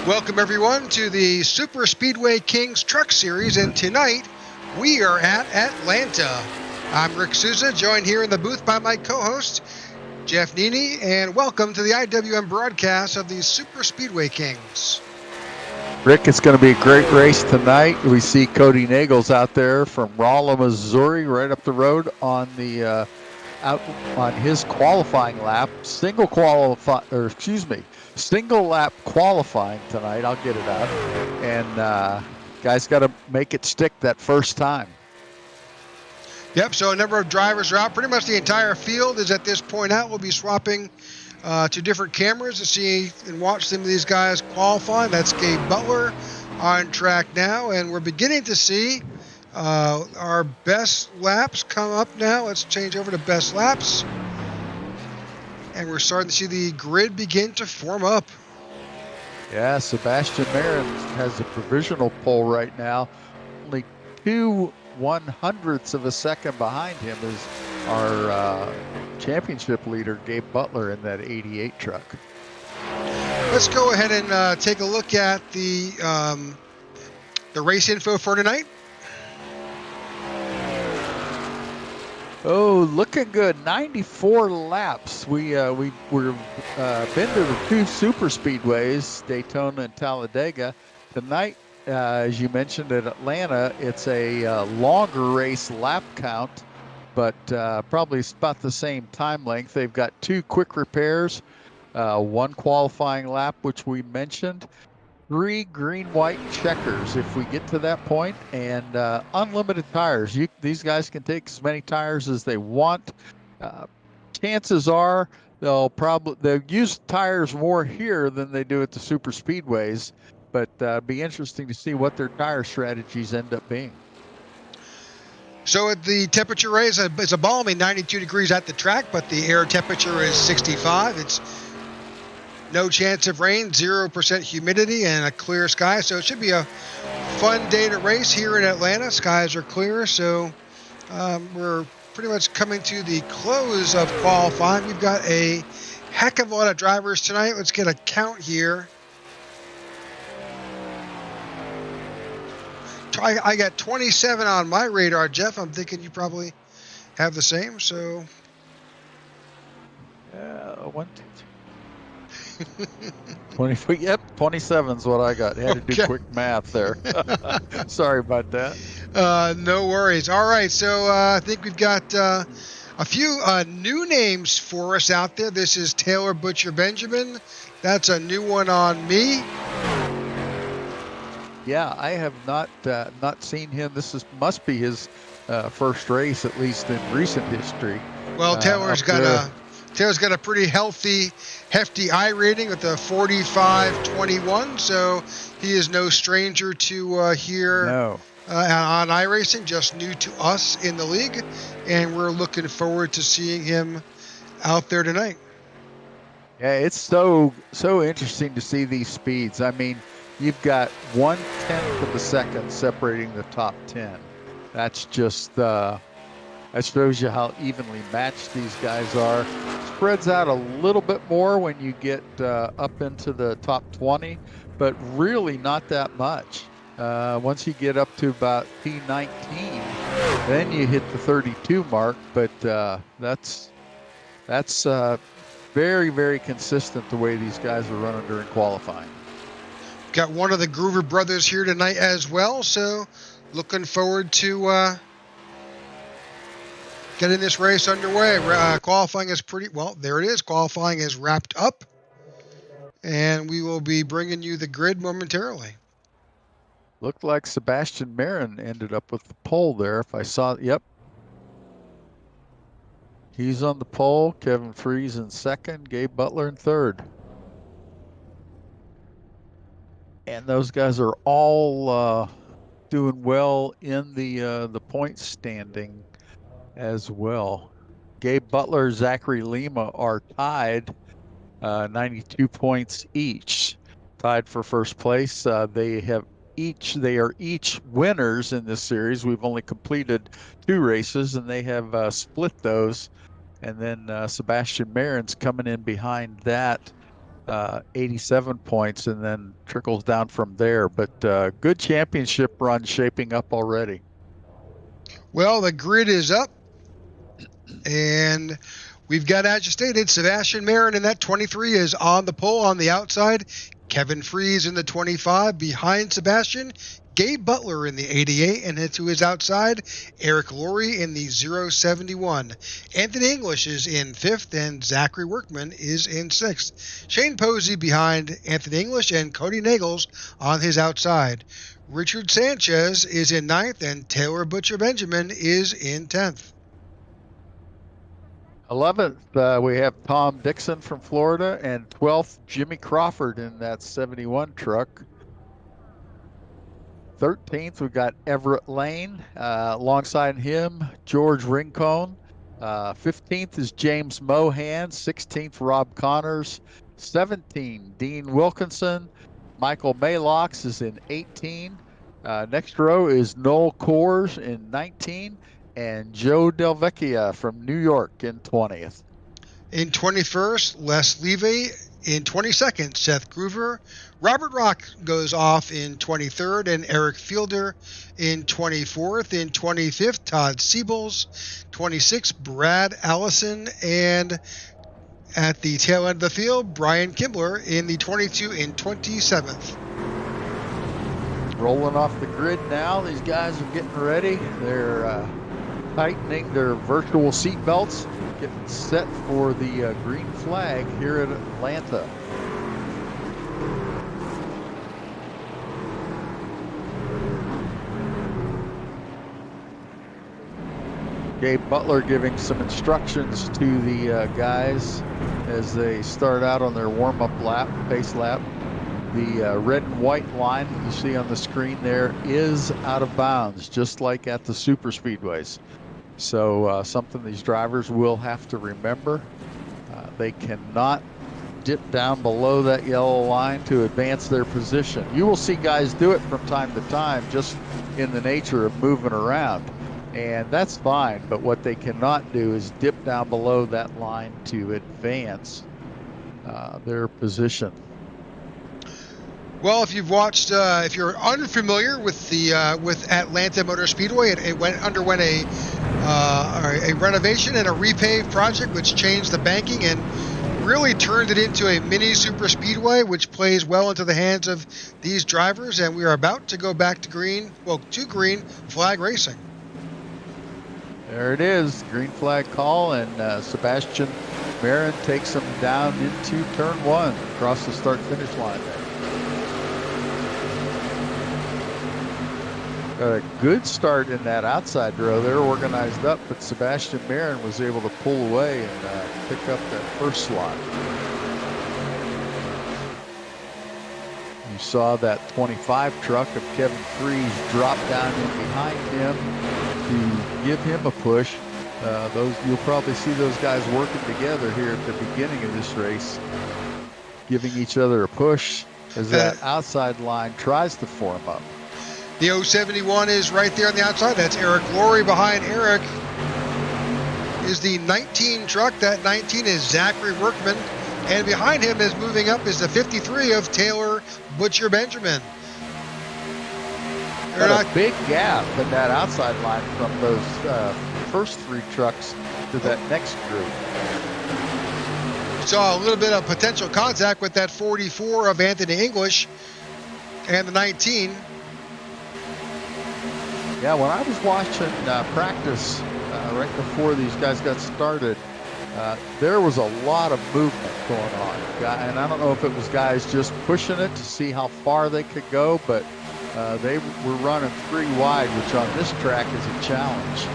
Welcome everyone to the Super Speedway Kings Truck Series, and tonight we are at Atlanta. I'm Rick Souza, joined here in the booth by my co-host Jeff Nini, and welcome to the IWM broadcast of the Super Speedway Kings. Rick, it's going to be a great race tonight. We see Cody Nagels out there from Rolla, Missouri, right up the road on the out on his qualifying lap. Single lap qualifying tonight. I'll get it out. And guys got to make it stick that first time. Yep, so a number of drivers are out. Pretty much the entire field is at this point out. We'll be swapping to different cameras to see and watch some of these guys qualify. That's Gabe Butler on track now, and we're beginning to see our best laps come up now. Let's change over to best laps, and we're starting to see the grid begin to form up. Yeah, Sebastian Marin has a provisional pole right now. Only 2/100ths of a second behind him is our championship leader, Gabe Butler, in that 88 truck. Let's go ahead and take a look at the race info for tonight. Oh, looking good. 94 laps. We've been to the two super speedways, Daytona and Talladega. Tonight, as you mentioned at Atlanta, it's a longer race lap count, but probably about the same time length. They've got two quick repairs, one qualifying lap, which we mentioned, 3 green-white checkers if we get to that point, and unlimited tires. These guys can take as many tires as they want. Chances are they'll use tires more here than they do at the super speedways, but be interesting to see what their tire strategies end up being. So at the temperature raise, it's a balmy 92 degrees at the track, but the air temperature is 65. It's no chance of rain, 0% humidity, and a clear sky. So it should be a fun day to race here in Atlanta. Skies are clear, so we're pretty much coming to the close of qualifying. We've got a heck of a lot of drivers tonight. Let's get a count here. I got 27 on my radar, Jeff. I'm thinking you probably have the same, so. Yeah, 1, 2, 3. 20, yep, 27 is what I got. Had to do quick math there. Sorry about that. No worries. All right, so I think we've got a few new names for us out there. This is Taylor Butcher Benjamin. That's a new one on me. Yeah, I have not seen him. Must be his first race, at least in recent history. Well, Taylor's got a pretty hefty I rating with a 45.21, so he is no stranger to here on iRacing, just new to us in the league, and we're looking forward to seeing him out there tonight. Yeah, it's so interesting to see these speeds. I mean, you've got 1/10 of a second separating the top 10. That's just that shows you how evenly matched these guys are. Spreads out a little bit more when you get up into the top 20, but really not that much. Once you get up to about P19, then you hit the 32 mark, but that's very, very consistent the way these guys are running during qualifying. Got one of the Groover brothers here tonight as well, so looking forward to getting this race underway. Qualifying is there it is. Qualifying is wrapped up, and we will be bringing you the grid momentarily. Looked like Sebastian Marin ended up with the pole there. If I saw, yep. He's on the pole. Kevin Freese in second. Gabe Butler in third. And those guys are all doing well in the point standing as well. Gabe Butler, Zachary Lima are tied, 92 points each, tied for first place. They are each winners in this series. We've only completed 2 races, and they have split those. And then Sebastian Marin's coming in behind that 87 points, and then trickles down from there. But good championship run shaping up already. Well, the grid is up, and we've got, as you stated, Sebastian Marin in that 23 is on the pole on the outside. Kevin Freese in the 25 behind Sebastian. Gabe Butler in the 88, and to his outside, Eric Laurie in the 071. Anthony English is in 5th, and Zachary Workman is in 6th. Shane Posey behind Anthony English, and Cody Nagels on his outside. Richard Sanchez is in 9th, and Taylor Butcher Benjamin is in 10th. 11th, we have Tom Dixon from Florida, and 12th, Jimmy Crawford in that 71 truck. 13th, we've got Everett Lane. Alongside him, George Rincon. 15th is James Mohan. 16th, Rob Connors. 17, Dean Wilkinson. Michael Malox is in 18. Next row is Noel Coors in 19. And Joe Delvecchia from New York in 20th. In 21st, Les Levy. In 22nd, Seth Groover. Robert Rock goes off in 23rd, and Eric Fielder in 24th. In 25th, Todd Siebels. 26th, Brad Allison. And at the tail end of the field, Brian Kimbler in the 22 in 27th. Rolling off the grid now. These guys are getting ready. They're tightening their virtual seat belts, getting set for the green flag here at Atlanta. Gabe Butler giving some instructions to the guys as they start out on their warm-up lap, pace lap. The red and white line that you see on the screen there is out of bounds, just like at the super speedways. So something these drivers will have to remember. They cannot dip down below that yellow line to advance their position. You will see guys do it from time to time, just in the nature of moving around. And that's fine, but what they cannot do is dip down below that line to advance their position. Well, if you've watched, if you're unfamiliar with the with Atlanta Motor Speedway, it underwent a renovation and a repave project, which changed the banking and really turned it into a mini super speedway, which plays well into the hands of these drivers. And we are about to go back to green flag racing. There it is, green flag call, and Sebastian Marin takes him down into turn 1 across the start-finish line there. Got a good start in that outside row. They're organized up, but Sebastian Marin was able to pull away and pick up that first slot. You saw that 25 truck of Kevin Freese drop down in behind him to give him a push. You'll probably see those guys working together here at the beginning of this race, giving each other a push as that outside line tries to form up. The 071 is right there on the outside. That's Eric Laurie. Behind Eric is the 19 truck. That 19 is Zachary Workman. And behind him is moving up is the 53 of Taylor Butcher Benjamin. Got a big gap in that outside line from those first 3 trucks to that next group. Saw a little bit of potential contact with that 44 of Anthony English and the 19. Yeah, when I was watching practice right before these guys got started, there was a lot of movement going on. And I don't know if it was guys just pushing it to see how far they could go, but they were running 3 wide, which on this track is a challenge.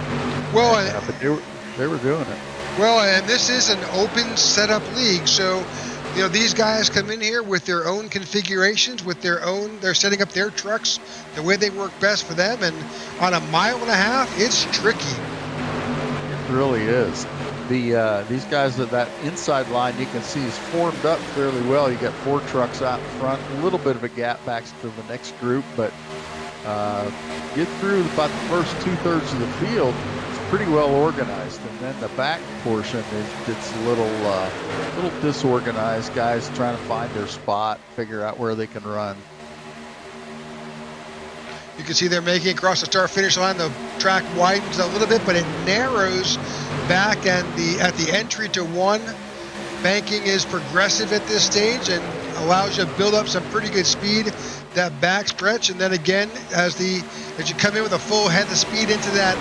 Well, but they were doing it. Well, and this is an open setup league, so these guys come in here with their own configurations, they're setting up their trucks the way they work best for them, and on a mile and a half, it's tricky. It really is. These guys at that inside line, you can see, is formed up fairly well. You got 4 trucks out in front, a little bit of a gap back to the next group, but get through about the first 2/3 of the field, it's pretty well organized, and then the back portion it's a little disorganized. Guys trying to find their spot, figure out where they can run. You can see they're making it across the start-finish line. The track widens a little bit, but it narrows back, and at the entry to 1. Banking is progressive at this stage and allows you to build up some pretty good speed that back stretch, and then again as you come in with a full head of speed into that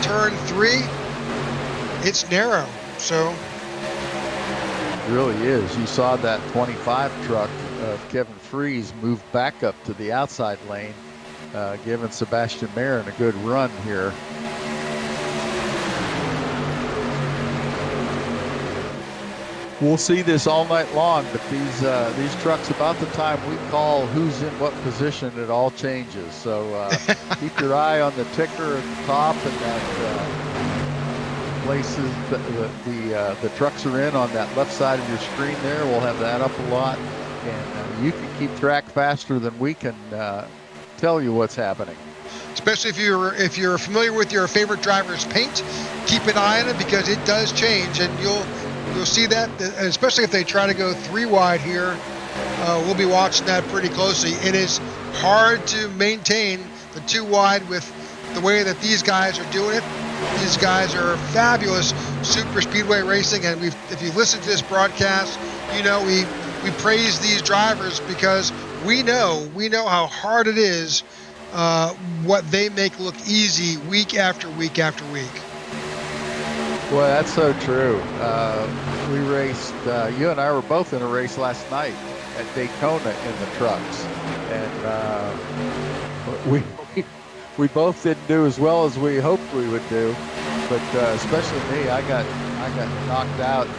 turn 3, it's narrow. So it really is. You saw that 25 truck of Kevin Freese move back up to the outside lane, giving Sebastian Marin a good run here. We'll see this all night long, but these trucks, about the time we call who's in what position, it all changes. So keep your eye on the ticker at the top, and that places the trucks are in on that left side of your screen there. We'll have that up a lot, and you can keep track faster than we can tell you what's happening. Especially if you're familiar with your favorite driver's paint, keep an eye on it because it does change, and you'll see that, especially if they try to go 3 wide here. We'll be watching that pretty closely. It is hard to maintain the 2 wide with the way that these guys are doing it. These guys are fabulous super speedway racing, and if you listen to this broadcast, you know we praise these drivers because we know how hard it is, what they make look easy week after week after week. Well, that's so true. We raced, you and I were both in a race last night at Daytona in the trucks. And we both didn't do as well as we hoped we would do. But especially me, I got knocked out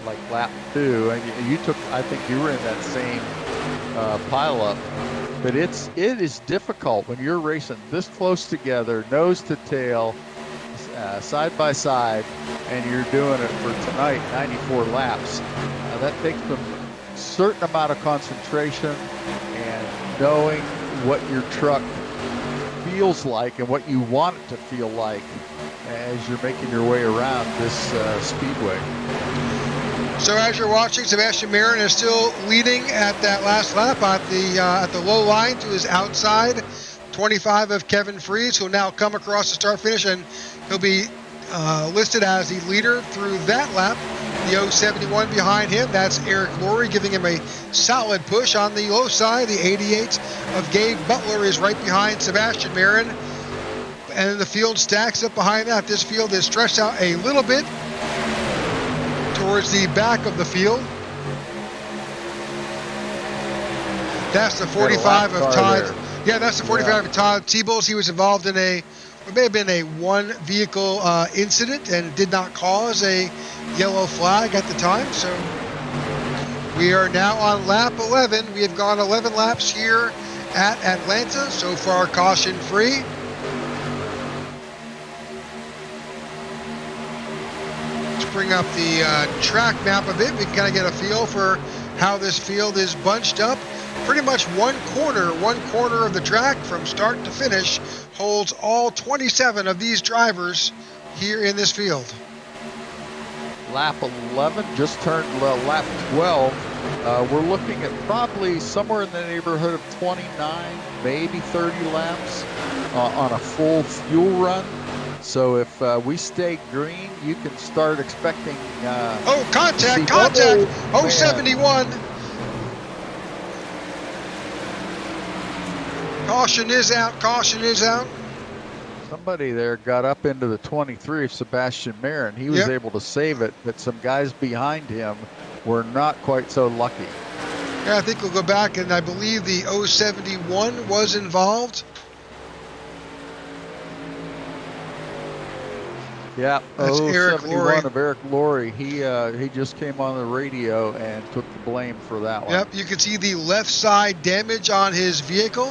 like lap 2. And you took, I think you were in that same pileup. But it is difficult when you're racing this close together, nose to tail, side by side, and you're doing it for tonight 94 laps. That takes a certain amount of concentration and knowing what your truck feels like and what you want it to feel like as you're making your way around this speedway. So as you're watching, Sebastian Marin is still leading at that last lap at the low line to his outside. 25 of Kevin Freese, who will now come across the start finish, and he'll be listed as the leader through that lap. The 071 behind him, that's Eric Laurie, giving him a solid push. On the low side, the 88 of Gabe Butler is right behind Sebastian Marin, and the field stacks up behind that. This field is stretched out a little bit towards the back of the field. That's the 45 of Todd. There. Yeah, that's the 45 of Todd Seables. He was involved in it may have been a 1-vehicle incident and did not cause a yellow flag at the time. So we are now on lap 11. We have gone 11 laps here at Atlanta. So far, caution free. Let's bring up the track map a bit. We can kind of get a feel for how this field is bunched up. Pretty much one corner of the track from start to finish holds all 27 of these drivers here in this field. Lap 11 just turned lap 12. We're looking at probably somewhere in the neighborhood of 29, maybe 30 laps on a full fuel run. So if we stay green, you can start expecting... contact! 071! Caution is out. Somebody there got up into the 23 of Sebastian Marin. He was able to save it, but some guys behind him were not quite so lucky. Yeah, I think we'll go back, and I believe the 071 was involved. Yeah, that's Eric Laurie. Of Eric Laurie. He just came on the radio and took the blame for that one. Yep, you can see the left side damage on his vehicle.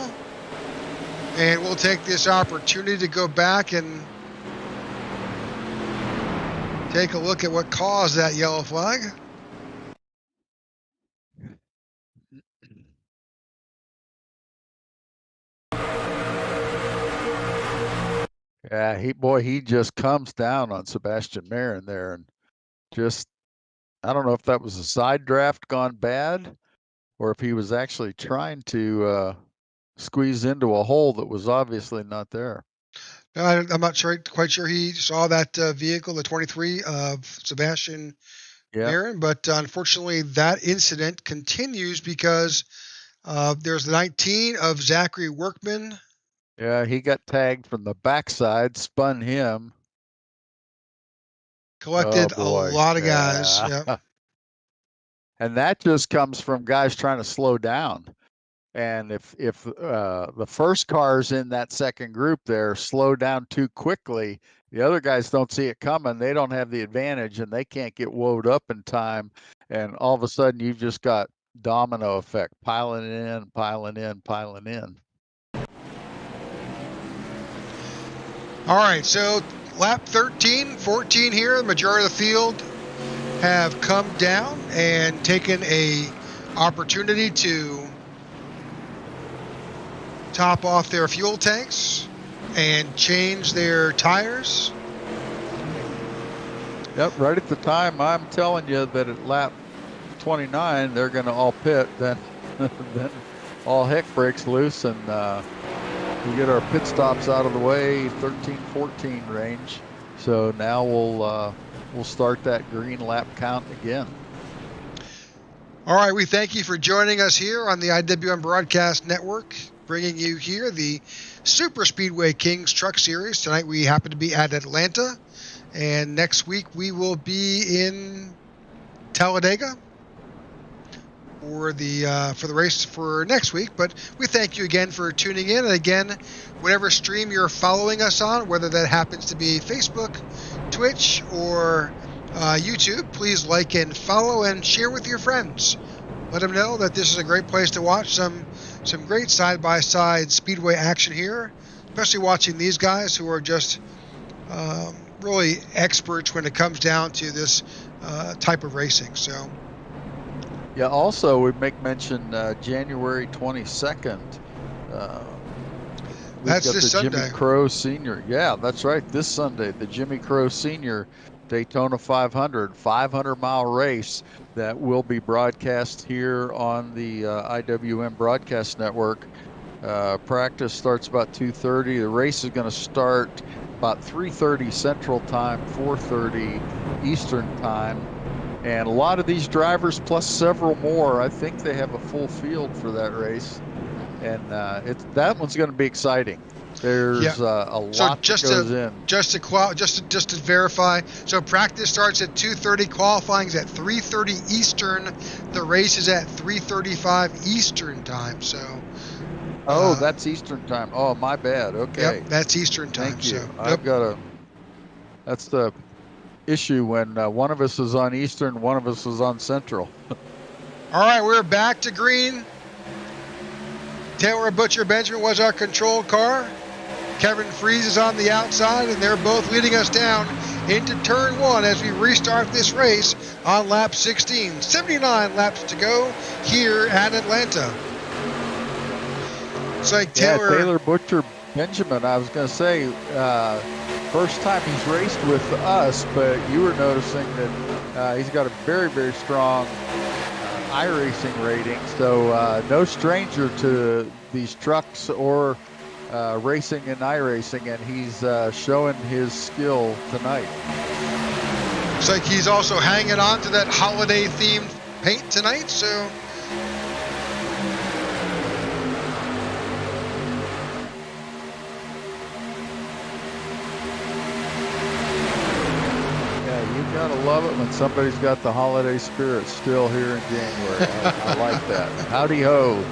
And we'll take this opportunity to go back and take a look at what caused that yellow flag. Yeah, he just comes down on Sebastian Marin there, and just, I don't know if that was a side draft gone bad or if he was actually trying to squeeze into a hole that was obviously not there. I'm not quite sure he saw that vehicle, the 23 of Sebastian Yeah, Marin, but unfortunately that incident continues because there's the 19 of Zachary Workman. yeah, he got tagged from the backside, spun him. Oh Collected a boy, lot of guys. yeah. Yeah. And that just comes from guys trying to slow down. And if the first cars in that second group there slow down too quickly, the other guys don't see it coming. They don't have the advantage, and they can't get woed up in time. And all of a sudden, you've just got domino effect, piling in, piling in, piling in. All right, so lap 13, 14 here, the majority of the field have come down and taken a opportunity to top off their fuel tanks and change their tires. Yep, right at the time I'm telling you that at lap 29 they're going to all pit, then then all heck breaks loose, and we get our pit stops out of the way, 13-14 range. So now we'll start that green lap count again. All right, we thank you for joining us here on the IWM Broadcast Network, bringing you here the Super Speedway Kings Truck Series. Tonight we happen to be at Atlanta, and next week we will be in Talladega for the race for next week. But we thank you again for tuning in, and again, whatever stream you're following us on, whether that happens to be Facebook, Twitch, or YouTube, please like and follow and share with your friends. Let them know that this is a great place to watch some great side-by-side speedway action here, especially watching these guys who are just really experts when it comes down to this type of racing. So. Yeah, also we make mention January 22nd. That's got this the Sunday. Jimmy Crow Senior. Yeah, that's right. This Sunday, the Jimmy Crow Senior Daytona 500 500-mile race that will be broadcast here on the IWM Broadcast Network. Practice starts about 2:30. The race is going to start about 3:30 Central Time, 4:30 Eastern Time. And a lot of these drivers, plus several more, I think they have a full field for that race. And that one's going to be exciting. There's a lot that goes in. Just to verify, so practice starts at 2:30, qualifying is at 3:30 Eastern. The race is at 3:35 Eastern time. So. Oh, that's Eastern time. Oh, my bad. Okay. Yep, that's Eastern time. Thank you. So, yep. That's the issue when one of us is on Eastern, one of us is on Central. All right, we're back to green. Taylor Butcher Benjamin was our control car. Kevin Freeze is on the outside, and they're both leading us down into turn one as we restart this race on lap 16. 79 laps to go here at Atlanta. It's like Taylor Butcher Benjamin, I was going to say, first time he's raced with us, but you were noticing that he's got a very, very strong iRacing rating. So no stranger to these trucks or racing and iRacing, and he's showing his skill tonight. Looks like he's also hanging on to that holiday-themed paint tonight, so... Gotta love it when somebody's got the holiday spirit still here in January. I like that. Howdy ho.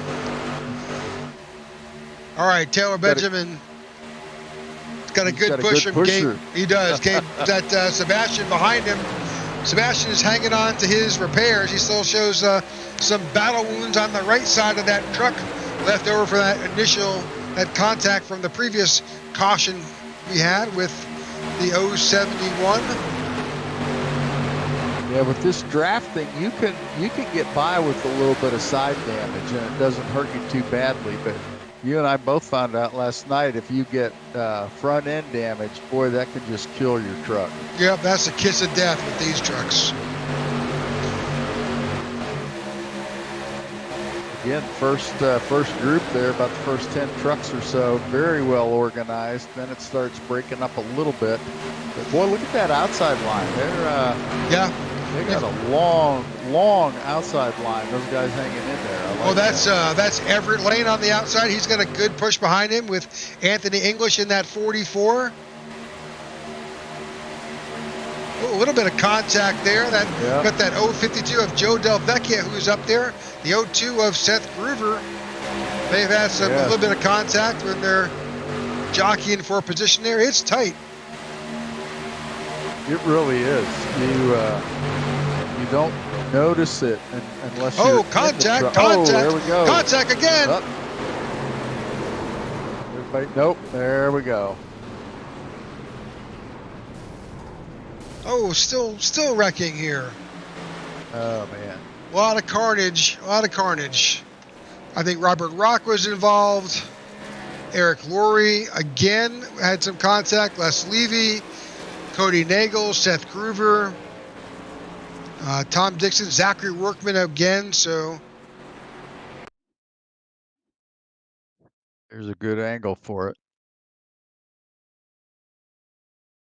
All right, Taylor Benjamin got a good push from Gabe. He does. Gabe, that Sebastian behind him. Sebastian is hanging on to his repairs. He still shows some battle wounds on the right side of that truck left over for that contact from the previous caution we had with the 071. Yeah, with this drafting, you can get by with a little bit of side damage, and it doesn't hurt you too badly. But You and I both found out last night if you get front end damage, boy, that can just kill your truck. Yep, that's the kiss of death with these trucks. Again, first group there, about the first 10 trucks or so, very well organized. Then it starts breaking up a little bit. But boy, look at that outside line. They got a long outside line. Those guys hanging in there. Oh, that's Everett Lane on the outside. He's got a good push behind him with Anthony English in that 44. Oh, a little bit of contact there. Got that 052 of Joe Del Vecchia who's up there. The 02 of Seth Groover. They've had a little bit of contact when they're jockeying for position there. It's tight. It really is. You don't notice it unless you're contact. Oh, there we go. Contact again. Everybody, nope. There we go. Oh, still wrecking here. Oh man. A lot of carnage. I think Robert Rock was involved. Eric Laurie again had some contact. Les Levy, Cody Nagel, Seth Groover, Tom Dixon, Zachary Workman again. So there's a good angle for it.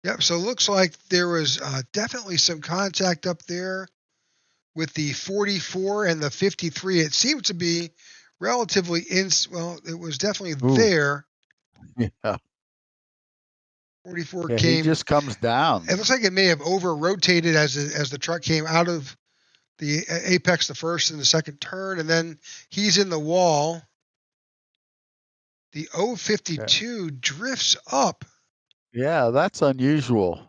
Yep. So it looks like there was definitely some contact up there with the 44 and the 53. It seemed to be relatively well, it was definitely there. Yeah. 44 came. He just comes down. It looks like it may have over-rotated as the truck came out of the apex, the first and the second turn, and then he's in the wall. The 052 drifts up. Yeah, that's unusual.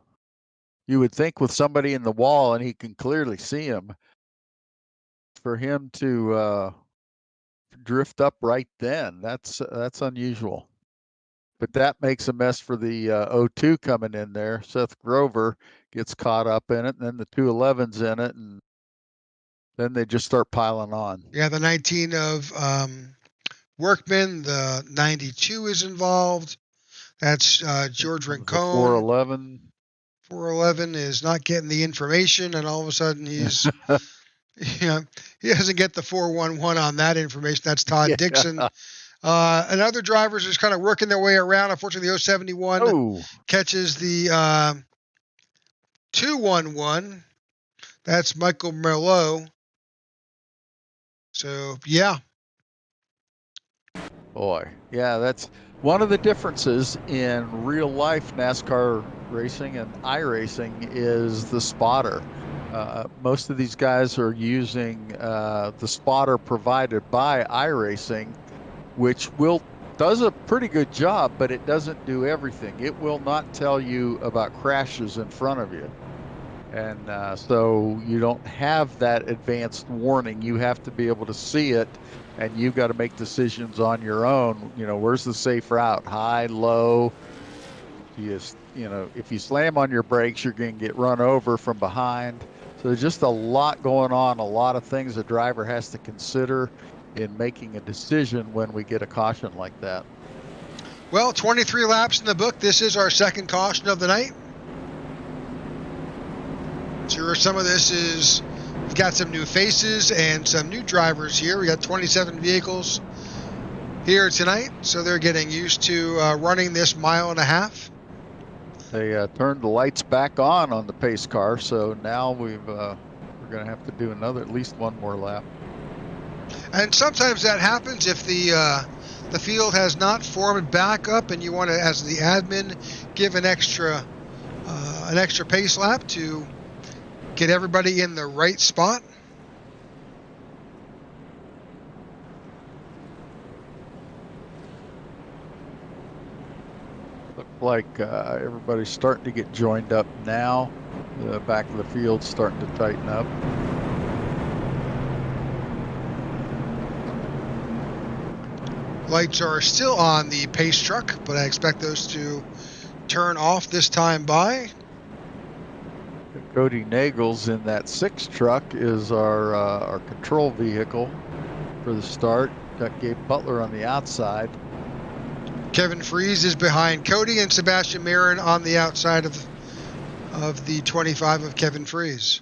You would think with somebody in the wall and he can clearly see him, for him to drift up right then, that's unusual. But that makes a mess for the 02 coming in there. Seth Grover gets caught up in it, and then the 211's in it, and then they just start piling on. Yeah, the 19 of Workman, the 92 is involved. That's George Rincon. 411. 411 is not getting the information, and all of a sudden he's, he doesn't get the 411 on that information. That's Todd Dixon. And other drivers just kind of working their way around. Unfortunately, the 071 catches the 211. That's Michael Merlot. So, yeah. Boy, yeah, that's one of the differences in real life NASCAR racing and iRacing is the spotter. Most of these guys are using the spotter provided by iRacing, which does a pretty good job, but it doesn't do everything. It will not tell you about crashes in front of you. And so you don't have that advanced warning. You have to be able to see it, and you've got to make decisions on your own. Where's the safe route? High, low? If you slam on your brakes, you're going to get run over from behind. So there's just a lot going on, a lot of things a driver has to consider in making a decision when we get a caution like that. Well, 23 laps in the book. This is our second caution of the night. Sure, some of this is, we've got some new faces and some new drivers here. We got 27 vehicles here tonight, so they're getting used to running this mile and a half. They turned the lights back on the pace car, so now we're going to have to do at least one more lap. And sometimes that happens if the field has not formed back up, and you want to, as the admin, give an extra pace lap to get everybody in the right spot. Look like everybody's starting to get joined up now. The back of the field's starting to tighten up. Lights are still on the pace truck, but I expect those to turn off this time by. Cody Nagel's in that 6 truck is our control vehicle for the start. got Gabe Butler on the outside. Kevin Fries is behind Cody, and Sebastian Marin on the outside of the 25 of Kevin Fries.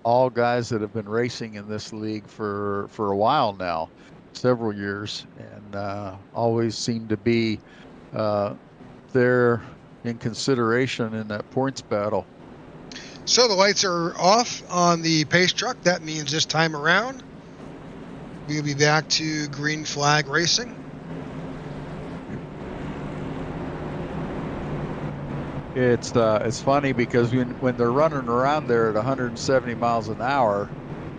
All guys that have been racing in this league for a while now, several years, and always seem to be there in consideration in that points battle. So the lights are off on the pace truck. That means this time around, we'll be back to green flag racing. It's funny because when they're running around there at 170 miles an hour,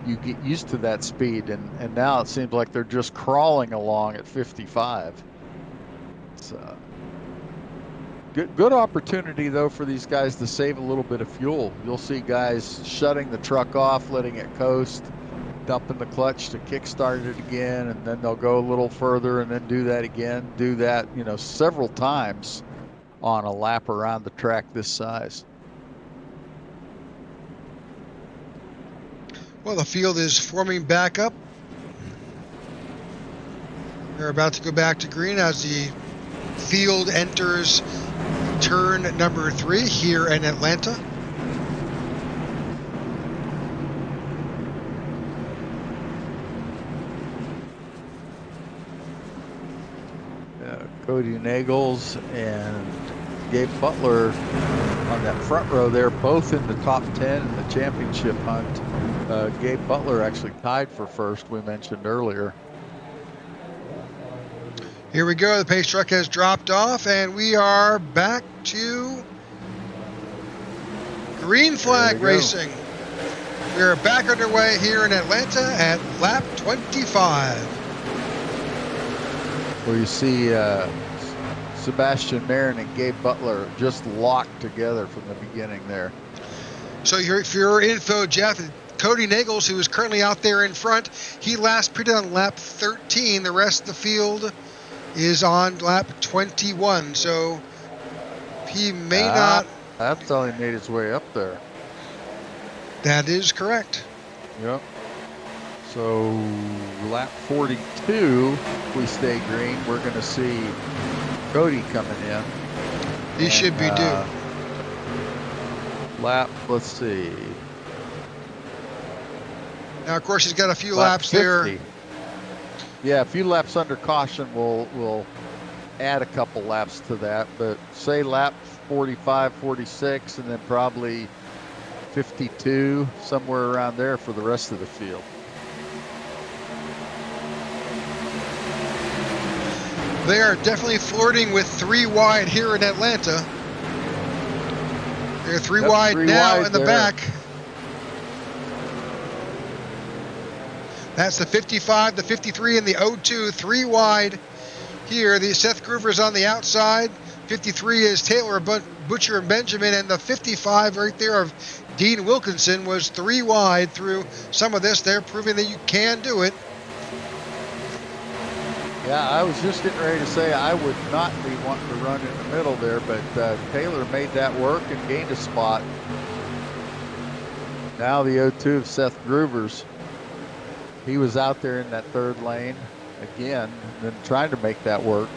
you get used to that speed, and now it seems like they're just crawling along at 55. It's good opportunity though for these guys to save a little bit of fuel. You'll see guys shutting the truck off, letting it coast, dumping the clutch to kickstart it again, and then they'll go a little further and then do that again. Do that, several times on a lap around the track this size. Well, the field is forming back up. We're about to go back to green as the field enters turn number 3 here in Atlanta. Cody Nagels and Gabe Butler on that front row there, both in the top 10 in the championship hunt. Gabe Butler actually tied for first, we mentioned earlier. Here we go. The pace truck has dropped off, and we are back to green flag racing. We are back underway here in Atlanta at lap 25. Where you see Sebastian Marin and Gabe Butler just locked together from the beginning there. So for your info, Jeff, Cody Nagels, who is currently out there in front, he last pitted on lap 13. The rest of the field is on lap 21. So he may not. That's how he made his way up there. That is correct. Yep. So lap 42, if we stay green, we're going to see Cody coming in. He should be due. Let's see. Now, of course, he's got a few laps 50. There. Yeah, a few laps under caution. We'll add a couple laps to that, but say lap 45, 46, and then probably 52, somewhere around there for the rest of the field. They are definitely flirting with 3 wide here in Atlanta. They're 3 wide now in the back. That's the 55, the 53, and the 02, 3 wide here. The Seth Groover's on the outside. 53 is Taylor Butcher and Benjamin, and the 55 right there of Dean Wilkinson was 3 wide through some of this. They're proving that you can do it. Yeah, I was just getting ready to say I would not be wanting to run in the middle there, but Taylor made that work and gained a spot. Now the 02 of Seth Groover's. He was out there in that 3rd lane again, and then trying to make that work.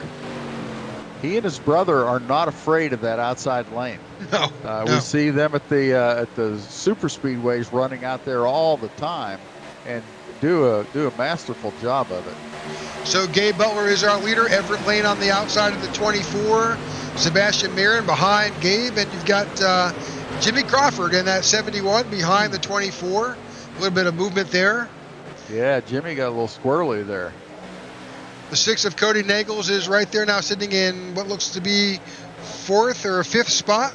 He and his brother are not afraid of that outside lane. No, We see them at the super speedways running out there all the time, and do a masterful job of it. So Gabe Butler is our leader. Everett Lane on the outside of the 24. Sebastian Marin behind Gabe, and you've got Jimmy Crawford in that 71 behind the 24. A little bit of movement there. Yeah, Jimmy got a little squirrely there. The 6 of Cody Nagels is right there now, sitting in what looks to be 4th or 5th spot.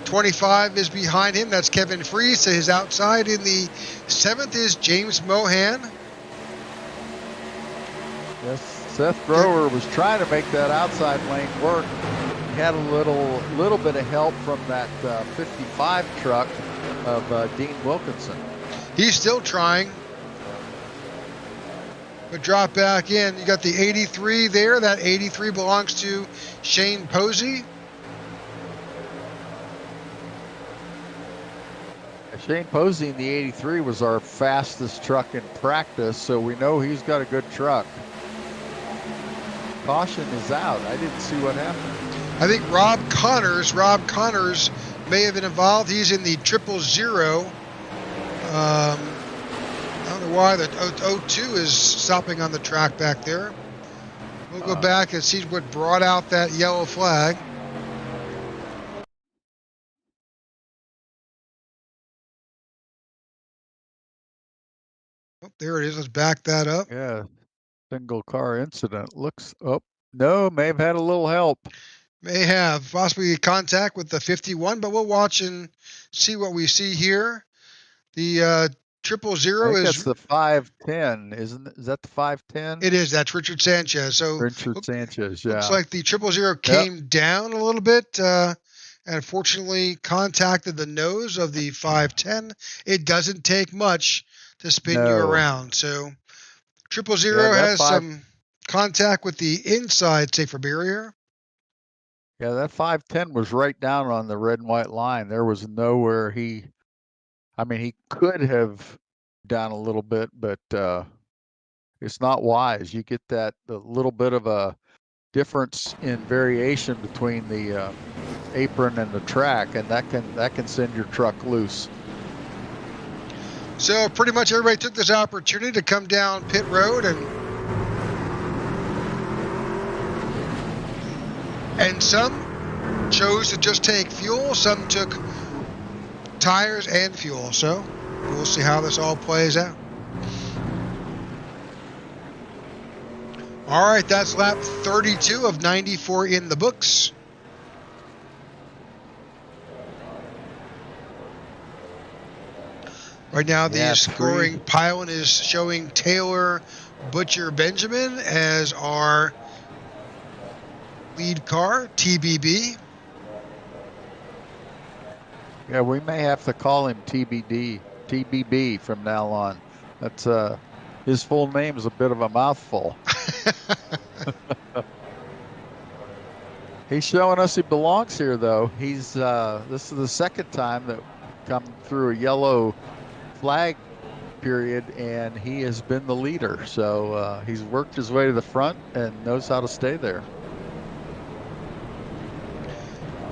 25 is behind him. That's Kevin Fries to his outside. In the 7th is James Mohan. Yes, Seth Grover was trying to make that outside lane work. He had a little bit of help from that 55 truck of Dean Wilkinson. He's still trying. But drop back in. You got the 83 there. That 83 belongs to Shane Posey. Shane Posey in the 83 was our fastest truck in practice, so we know he's got a good truck. Caution is out. I didn't see what happened. I think Rob Connors may have been involved. He's in the 000. I don't know why the 02 is stopping on the track back there. We'll go back and see what brought out that yellow flag. Oh, there it is. Let's back that up. Yeah, single car incident. Looks, oh, no, may have had a little help. May have possibly contact with the 51, but we'll watch and see what we see here. The 000 is that's the 510, isn't it? Is that the 510? It is. That's Richard Sanchez. So Richard Sanchez, yeah. Looks like the 000 came down a little bit, and unfortunately contacted the nose of the 510. It doesn't take much to spin you around. So 000 has some contact with the inside safer barrier. Yeah, that 510 was right down on the red and white line. There was nowhere he could have down a little bit, but it's not wise. You get that a little bit of a difference in variation between the apron and the track, and that can send your truck loose. So pretty much everybody took this opportunity to come down pit road, and some chose to just take fuel. Some took tires and fuel. So we'll see how this all plays out. All right, that's lap 32 of 94 in the books. Right now, the scoring pylon is showing Taylor Butcher Benjamin as our lead car, TBB. Yeah, we may have to call him TBB from now on. That's his full name is a bit of a mouthful. He's showing us he belongs here, though. He's this is the second time that come through a yellow flag period, and he has been the leader. So he's worked his way to the front and knows how to stay there.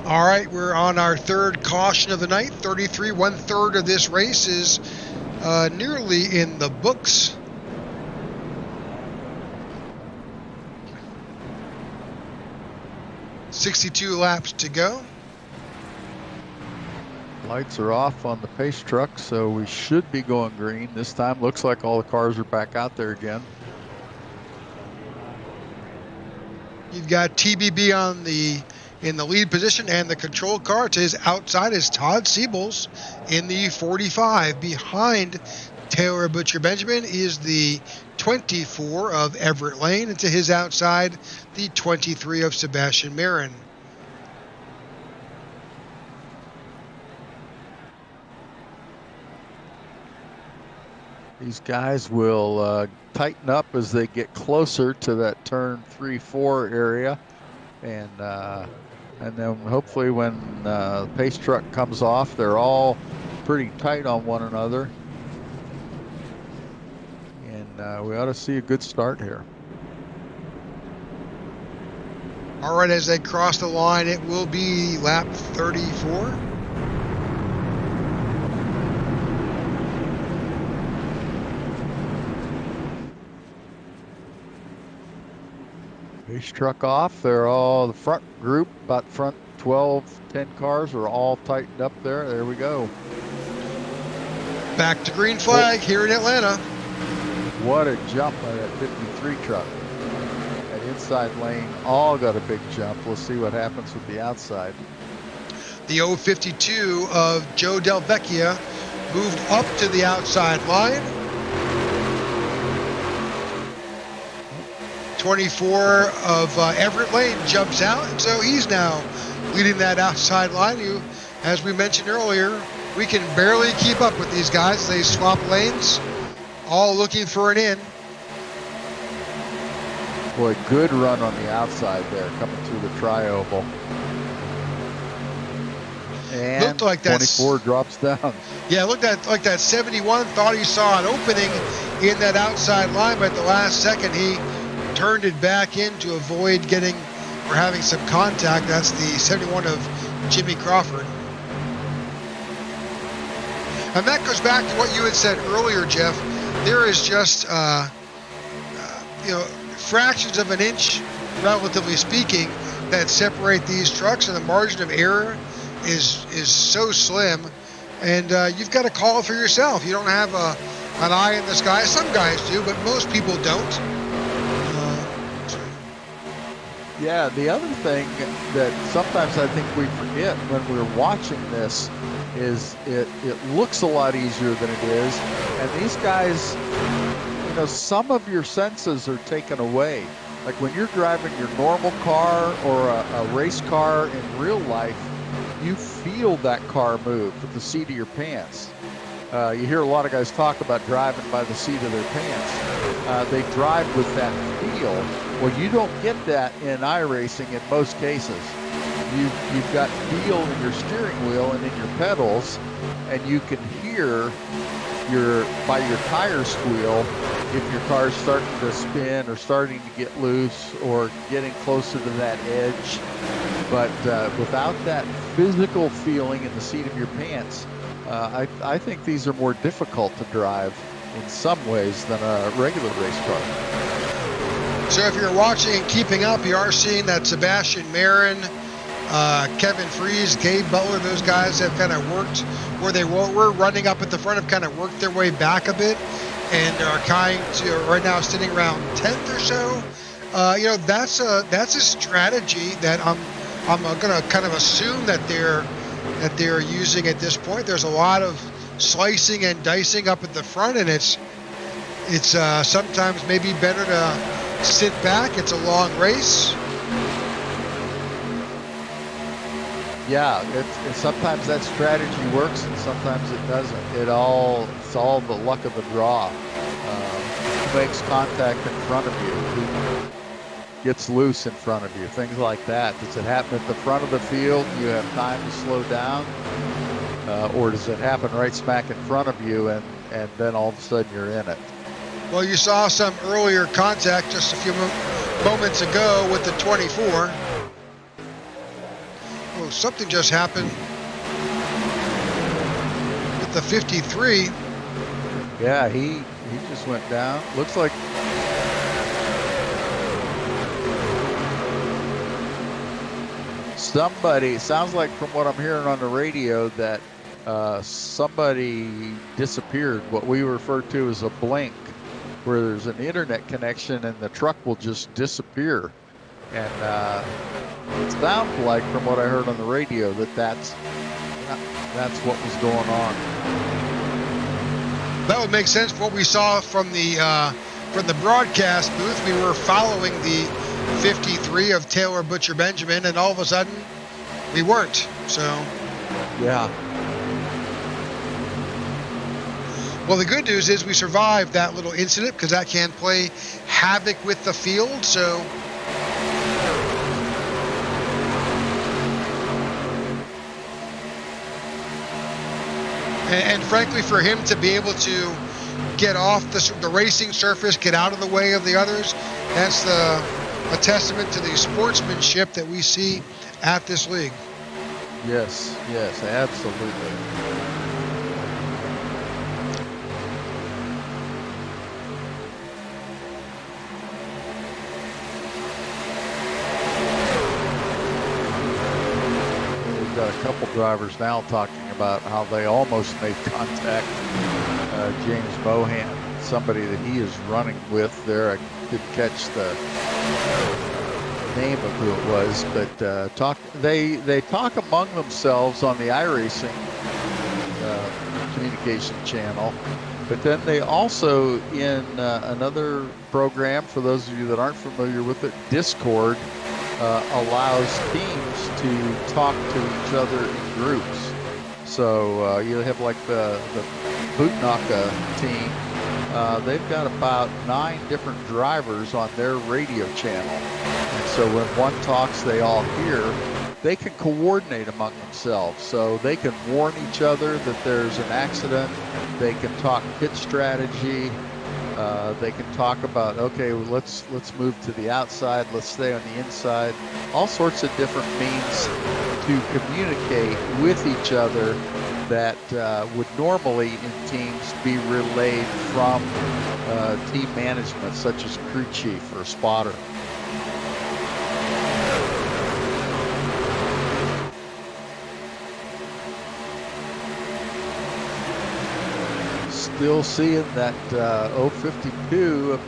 All right, we're on our third caution of the night. 33, 1/3 of this race is nearly in the books. $62 laps to go. Lights are off on the pace truck, so we should be going green. This time looks like all the cars are back out there again. You've got TBB in the lead position, and the control car to his outside is Todd Siebels in the 45. Behind Taylor Butcher Benjamin is the 24 of Everett Lane, and to his outside, the 23 of Sebastian Marin. These guys will tighten up as they get closer to that turn 3-4 area, and then hopefully when the pace truck comes off, they're all pretty tight on one another, and we ought to see a good start here. All right, as they cross the line, it will be lap 34. Pace truck off. They're all the front group, about front 12, 10 cars are all tightened up there. There we go. Back to green flag here in Atlanta. What a jump by that 53 truck. That inside lane all got a big jump. We'll see what happens with the outside. The 052 of Joe Del Vecchia moved up to the outside line. 24 of Everett Lane jumps out, and so he's now leading that outside line. As we mentioned earlier, we can barely keep up with these guys. They swap lanes, all looking for an in. Boy, good run on the outside there, coming through the tri-oval. And looked like that 24 drops down. Yeah, looked like that 71 thought he saw an opening in that outside line, but at the last second he turned it back in to avoid getting or having some contact. That's the 71 of Jimmy Crawford. And that goes back to what you had said earlier, Jeff. There is just, fractions of an inch, relatively speaking, that separate these trucks, and the margin of error is so slim. And you've got to call it for yourself. You don't have an eye in the sky. Some guys do, but most people don't. Yeah, the other thing that sometimes I think we forget when we're watching this is it looks a lot easier than it is. And these guys, some of your senses are taken away. Like when you're driving your normal car or a race car in real life, you feel that car move with the seat of your pants. You hear a lot of guys talk about driving by the seat of their pants. They drive with that feel. Well, you don't get that in iRacing in most cases. You've got feel in your steering wheel and in your pedals, and you can hear by your tire squeal if your car's starting to spin or starting to get loose or getting closer to that edge. But without that physical feeling in the seat of your pants, I think these are more difficult to drive in some ways than a regular race car. So if you're watching and keeping up, you are seeing that Sebastian Marin, Kevin Freese, Gabe Butler, those guys have kind of worked where they were running up at the front, have kind of worked their way back a bit and are kind to right now sitting around 10th or so. That's a strategy that I'm going to kind of assume that they're using at this point. There's a lot of slicing and dicing up at the front, and it's sometimes maybe better to sit back. It's a long race. Yeah, sometimes that strategy works and sometimes it doesn't. It's all the luck of the draw. Who makes contact in front of you? Who gets loose in front of you? Things like that. Does it happen at the front of the field? You have time to slow down, or does it happen right smack in front of you and then all of a sudden you're in it? Well, you saw some earlier contact just a few moments ago with the 24. Oh, something just happened with the 53. Yeah, he just went down. Looks like somebody, sounds like from what I'm hearing on the radio that somebody disappeared, what we refer to as a blink, where there's an internet connection and the truck will just disappear. And it sounds like, from what I heard on the radio, that's what was going on. That would make sense for what we saw from the broadcast booth. We were following the 53 of Taylor Butcher Benjamin, and all of a sudden we weren't. So yeah. Well, the good news is we survived that little incident, because that can play havoc with the field. So and frankly, for him to be able to get off the racing surface, get out of the way of the others, that's a testament to the sportsmanship that we see at this league. Yes, absolutely. Got a couple drivers now talking about how they almost made contact. James Mohan, somebody that he is running with there. I didn't catch the name of who it was, but they talk among themselves on the iRacing communication channel. But then they also, in another program, for those of you that aren't familiar with it, Discord, allows teams to talk to each other in groups. So you have like the Bootnaka team. They've got about 9 different drivers on their radio channel. And so when one talks, they all hear. they can coordinate among themselves. So they can warn each other that there's an accident. They can talk pit strategy. They can talk about, okay, well, let's move to the outside. Let's stay on the inside. All sorts of different means to communicate with each other that would normally in teams be relayed from team management, such as crew chief or spotter. Still seeing that 052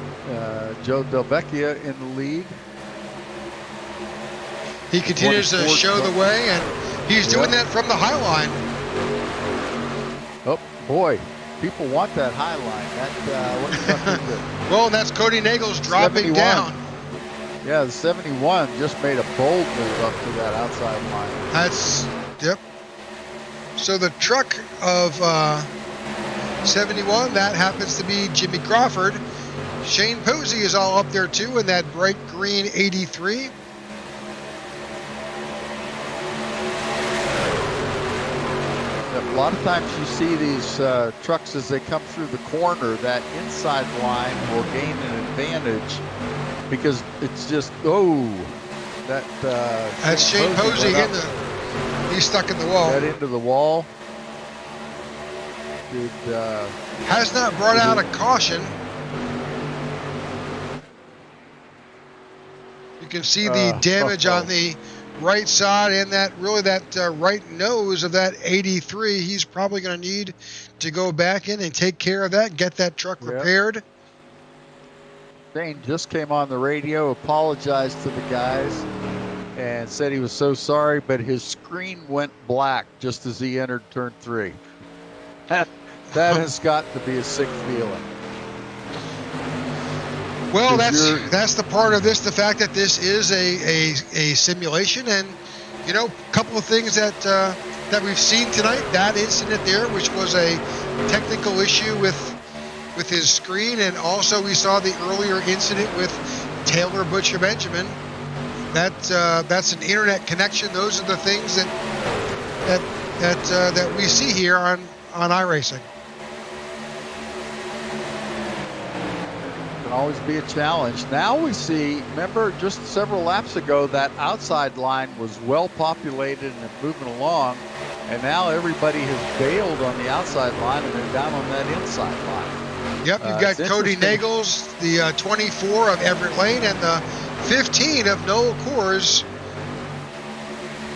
Joe Delvecchia in the lead. He continues to show the way, and he's doing that from the high line. Oh boy, people want that high line. That what truck is it? Well, that's Cody Nagels dropping 71. down. Yeah, the 71 just made a bold move up to that outside line. That's yep. So the truck of 71, that happens to be Jimmy Crawford. Shane Posey is all up there too in that bright green 83. A lot of times you see these trucks as they come through the corner, that inside line will gain an advantage because it's just, That's Shane Posey in the, he's stuck in the wall. Got into the wall. Has not brought out a caution. You can see the damage on the right side and that right nose of that 83. He's probably going to need to go back in and take care of that, get that truck repaired. Shane just came on the radio, apologized to the guys, and said he was so sorry, but his screen went black just as he entered turn 3. That has got to be a sick feeling. Well, that's the part of this, the fact that this is a simulation, and you know, a couple of things that we've seen tonight. That incident there, which was a technical issue with his screen, and also we saw the earlier incident with Taylor Butcher Benjamin. That's an internet connection. Those are the things that we see here on iRacing. Can always be a challenge. Now we see, remember just several laps ago, that outside line was well populated and moving along, and now everybody has bailed on the outside line and they're down on that inside line. Yep, you've got Cody Nagels, the 24 of Everett Lane, and the 15 of Noel Coors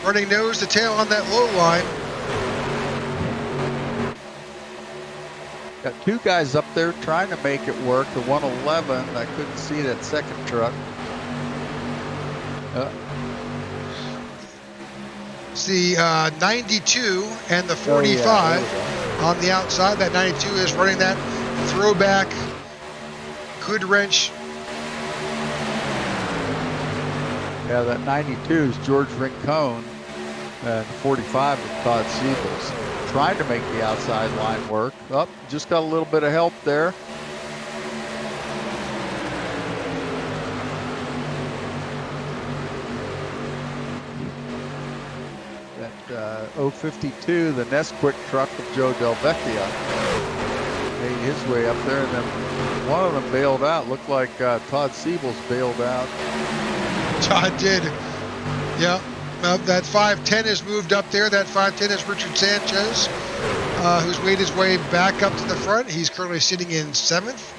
running nose to tail on that low line. Got two guys up there trying to make it work. The 111, I couldn't see that second truck. It's the 92 and the 45 on the outside. That 92 is running that throwback good wrench. Yeah, that 92 is George Rincon, and 45 is Todd Siebels. Trying to make the outside line work. Just got a little bit of help there. That 052, the Nesquik truck of Joe Delvecchia, made his way up there, and then one of them bailed out. Looked like Todd Siebels bailed out. Todd did. Yeah. That 510 has moved up there. That 510 is Richard Sanchez, who's made his way back up to the front. He's currently sitting in 7th.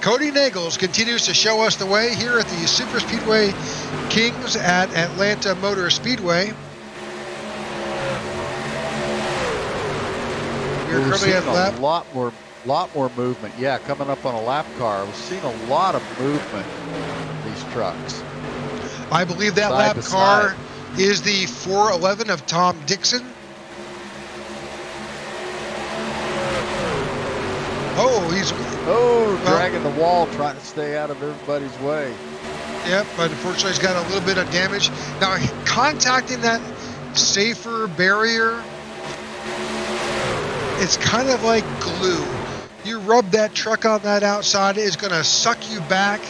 Cody Nagels continues to show us the way here at the Super Speedway Kings at Atlanta Motor Speedway. We're currently at lap. A lot more movement. Yeah, coming up on a lap car. We've seen a lot of movement in these trucks. I believe that lap car is the 411 of Tom Dixon. Dragging the wall, trying to stay out of everybody's way. Yep, but unfortunately he's got a little bit of damage. Now, contacting that safer barrier, it's kind of like glue. You rub that truck on that outside, it's going to suck you back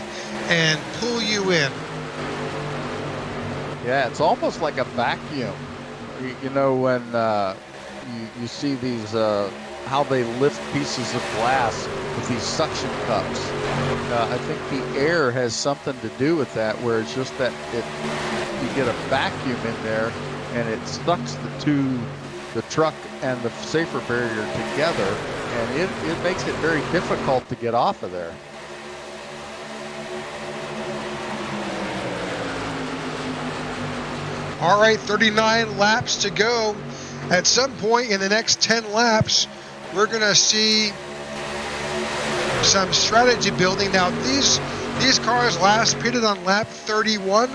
and pull you in. Yeah, it's almost like a vacuum. You know, when you see these, how they lift pieces of glass with these suction cups. I think the air has something to do with that, where it's just that you get a vacuum in there and it sucks the truck and the safer barrier together, and it makes it very difficult to get off of there. All right, 39 laps to go. At some point in the next 10 laps, we're going to see some strategy building. Now, these cars last pitted on lap 31.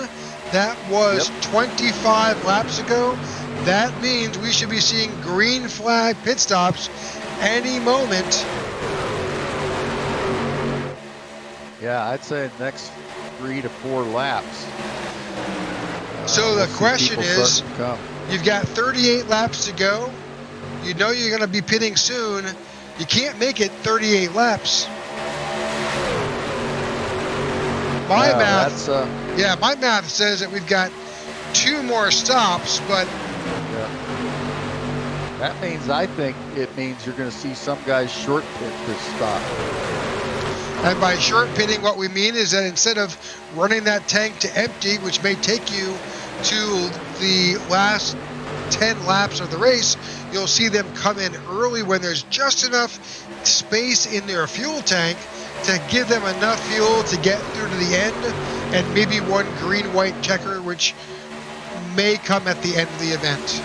That was 25 laps ago. That means we should be seeing green flag pit stops any moment. Yeah, I'd say next 3 to 4 laps. So the question is, you've got 38 laps to go. You know you're going to be pitting soon. You can't make it 38 laps. My math says that we've got 2 more stops, but that means, I think it means you're going to see some guys short pit this stop. And by short pitting, what we mean is that instead of running that tank to empty, which may take you to the last 10 laps of the race, you'll see them come in early when there's just enough space in their fuel tank to give them enough fuel to get through to the end, and maybe one green-white checker, which may come at the end of the event.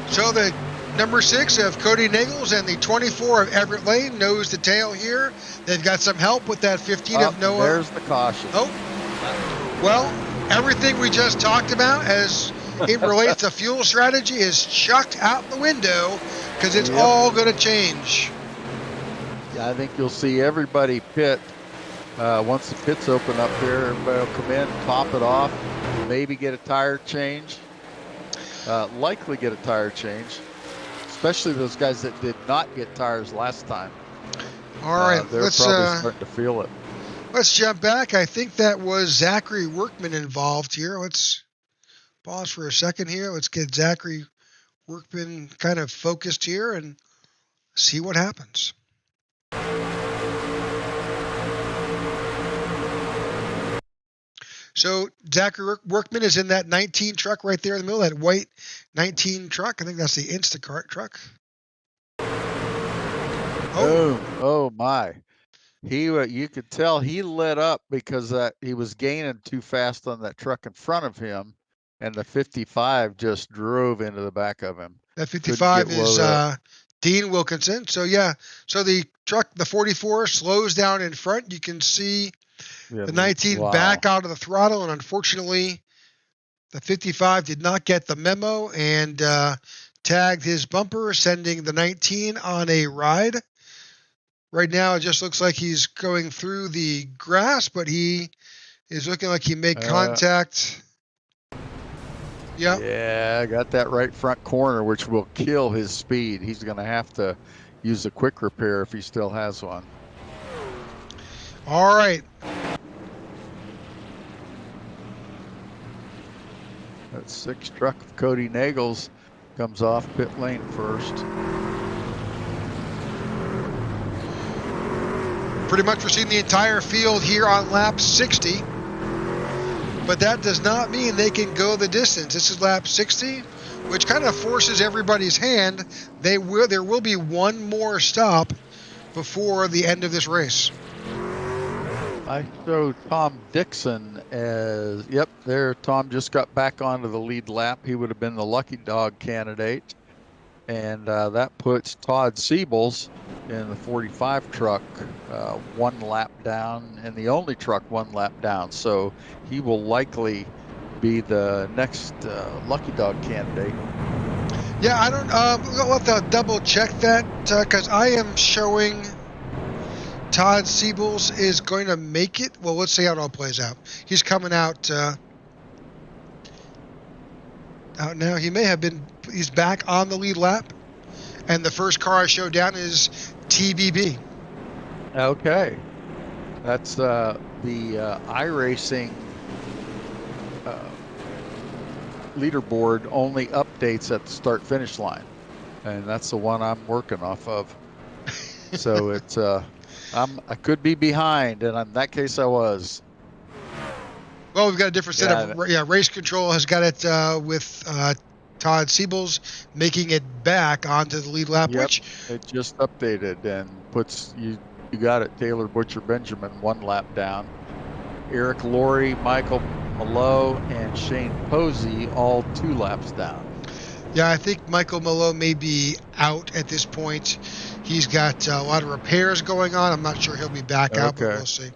So the number 6 of Cody Nagels and the 24 of Everett Lane nose to tail here. They've got some help with that 15 of Noah. There's the caution. Oh, well, everything we just talked about as it relates to fuel strategy is chucked out the window because it's all going to change. Yeah, I think you'll see everybody pit. Once the pits open up here, everybody will come in, top it off, maybe get a tire change. Likely get a tire change, especially those guys that did not get tires last time. All right, they're probably starting to feel it. Let's jump back. I think that was Zachary Workman involved here. Let's pause for a second here. Let's get Zachary Workman kind of focused here and see what happens. So Zachary Workman is in that 19 truck right there in the middle, that white 19 truck. I think that's the Instacart truck. Oh my. You could tell he lit up because he was gaining too fast on that truck in front of him, and the 55 just drove into the back of him. That 55 is Dean Wilkinson. So yeah, so the truck, the 44, slows down in front. You can see the 19 back out of the throttle, and unfortunately, the 55 did not get the memo and tagged his bumper, sending the 19 on a ride. Right now, it just looks like he's going through the grass, but he is looking like he made contact. Yeah, I got that right front corner, which will kill his speed. He's going to have to use a quick repair if he still has one. All right. That 6 truck of Cody Nagels comes off pit lane first. Pretty much we're seeing the entire field here on lap 60. But that does not mean they can go the distance. This is lap 60, which kind of forces everybody's hand. There will be one more stop before the end of this race. I show Tom Dixon as, yep, there Tom just got back onto the lead lap. He would have been the lucky dog candidate. and that puts Todd Siebels in the 45 truck 1 lap down, and the only truck 1 lap down. So he will likely be the next Lucky Dog candidate. Yeah, I don't. We'll have to double check that because I am showing Todd Siebels is going to make it. Well, let's see how it all plays out. He's coming out now. He may have been. He's back on the lead lap, and the first car I show down is TBB. Okay, that's the iRacing leaderboard only updates at the start-finish line, and that's the one I'm working off of. So it's I could be behind, and in that case I was. Well, we've got a different set of race control has got it with Todd Siebels making it back onto the lead lap. Yep, Which it just updated and puts you got it. Taylor Butcher Benjamin 1 lap down. Eric Laurie, Michael Mallow, and Shane Posey all 2 laps down. Yeah, I think Michael Mallow may be out at this point. He's got a lot of repairs going on. I'm not sure he'll be back out, but we'll see.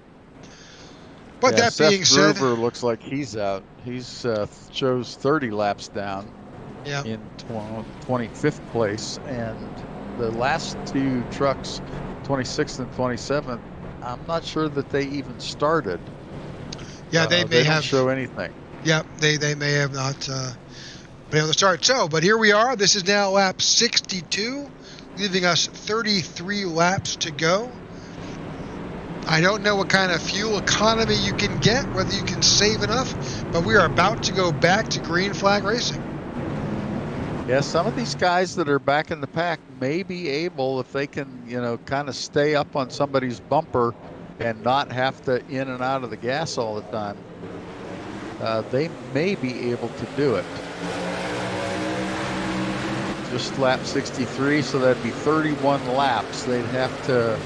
But that Seth being said, Groover looks like he's out. He's shows 30 laps down in 25th place, and the last 2 trucks, 26th and 27th, I'm not sure that they even started. Yeah, they may don't show anything. Yeah, they may have not been able to start. So, but here we are. This is now lap 62, leaving us 33 laps to go. I don't know what kind of fuel economy you can get, whether you can save enough, but we are about to go back to green flag racing. Yeah, some of these guys that are back in the pack may be able, if they can, kind of stay up on somebody's bumper and not have to in and out of the gas all the time. They may be able to do it. Just lap 63, so that'd be 31 laps. They'd have to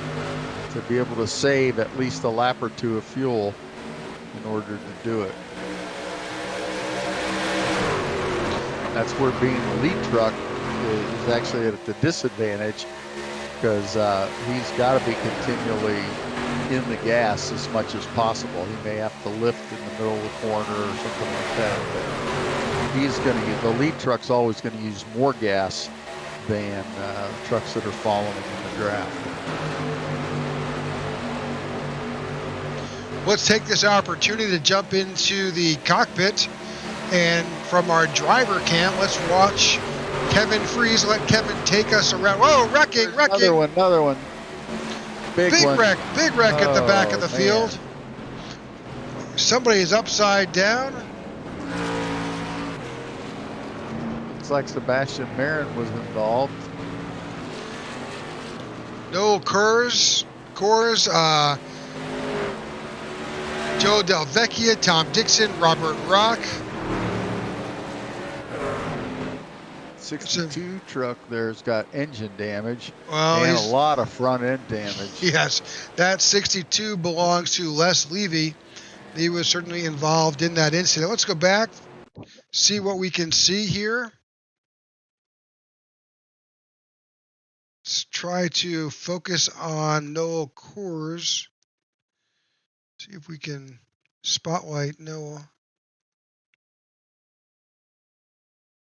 be able to save at least a lap or 2 of fuel in order to do it. That's where being the lead truck is actually at the disadvantage, because he's got to be continually in the gas as much as possible. He may have to lift in the middle of the corner or something like that. But he's going to use, the lead truck's always going to use more gas than trucks that are following in the draft. Let's take this opportunity to jump into the cockpit, and from our driver cam, let's watch Kevin Freeze. Let Kevin take us around. Whoa, wrecking. Another one. Big wreck at the back of the field. Somebody is upside down. Looks like Sebastian Marin was involved. Noel Coors, Joe Del Vecchia, Tom Dixon, Robert Rock. 62 truck there's got engine damage and a lot of front end damage. Yes, that 62 belongs to Les Levy. He was certainly involved in that incident. Let's go back, see what we can see here. Let's try to focus on Noel Coors. See if we can spotlight Noel.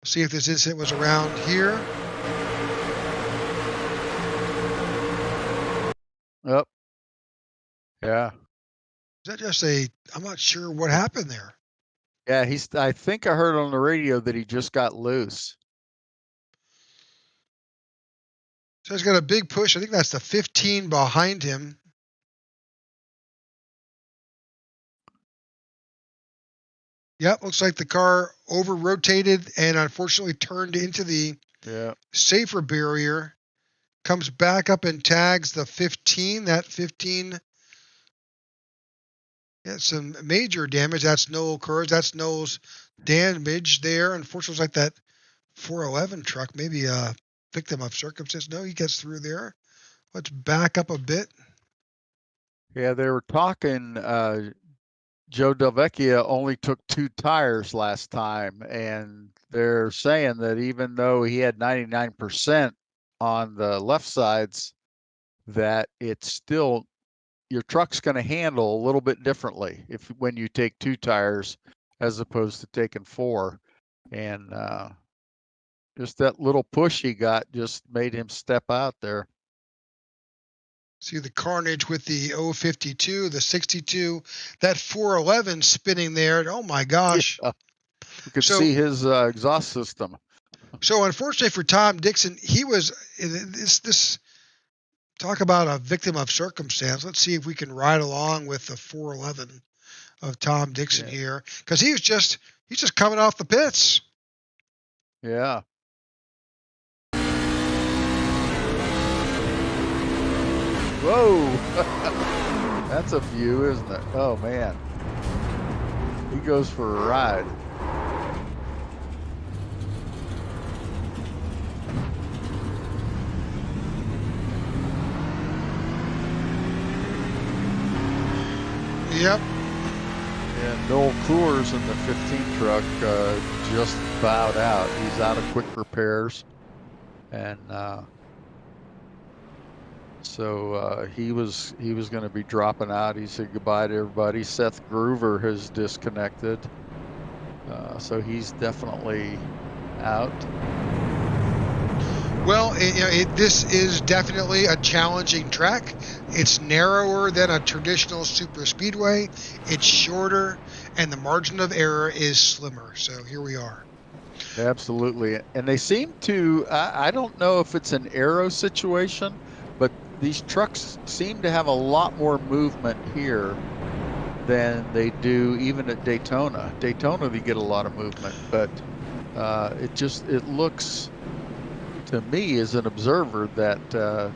See if this incident was around here. Yep. Yeah. Is that just I'm not sure what happened there. Yeah, I think I heard on the radio that he just got loose. So he's got a big push. I think that's the 15 behind him. Yep, looks like the car over-rotated and unfortunately turned into the safer barrier. Comes back up and tags the 15. That 15 had some major damage. That's Noel Coors. That's Noel's damage there. Unfortunately, it's like that 411 truck, maybe a victim of circumstance. No, he gets through there. Let's back up a bit. Yeah, they were talking Joe Delvecchia only took 2 tires last time, and they're saying that even though he had 99% on the left sides, that it's still, your truck's going to handle a little bit differently when you take 2 tires as opposed to taking 4. And just that little push he got just made him step out there. See the carnage with the 052, the 62, that 411 spinning there. Oh my gosh. Yeah. You could see his exhaust system. So unfortunately for Tom Dixon, he was this talk about a victim of circumstance. Let's see if we can ride along with the 411 of Tom Dixon here, because he's just coming off the pits. Yeah. Whoa. That's a view, isn't it? Oh man. He goes for a ride. Yep. And Noel Coors in the 15 truck just bowed out. He's out of quick repairs, and so he was going to be dropping out. He said goodbye to everybody. Seth Groover has disconnected, so he's definitely out. Well, this is definitely a challenging track. It's narrower than a traditional super speedway. It's shorter, and the margin of error is slimmer. So here we are. Absolutely. And they seem to, I don't know if it's an aero situation, but these trucks seem to have a lot more movement here than they do even at Daytona. Daytona, they get a lot of movement, but it looks to me as an observer that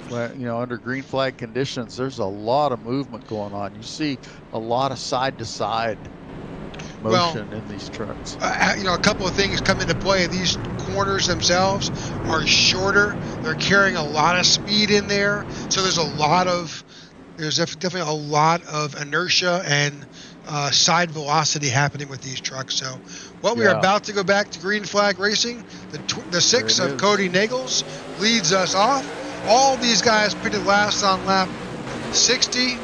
under green flag conditions, there's a lot of movement going on. You see a lot of side to side motion in these trucks. A couple of things come into play. These corners themselves are shorter. They're carrying a lot of speed in there, so there's definitely a lot of inertia and side velocity happening with these trucks. So we are about to go back to green flag racing. The 6 of Cody Nagels leads us off. All these guys pitted last on lap 60.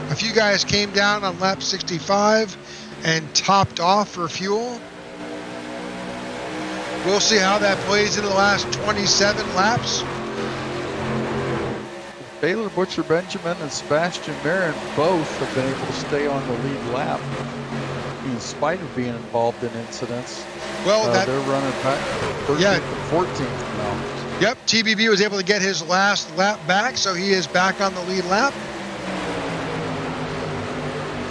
A few guys came down on lap 65 and topped off for fuel. We'll see how that plays into the last 27 laps. Baylor Butcher Benjamin and Sebastian Marin both have been able to stay on the lead lap in spite of being involved in incidents. Well, they're running back 13th and 14th now. Yep, TBB was able to get his last lap back, so he is back on the lead lap.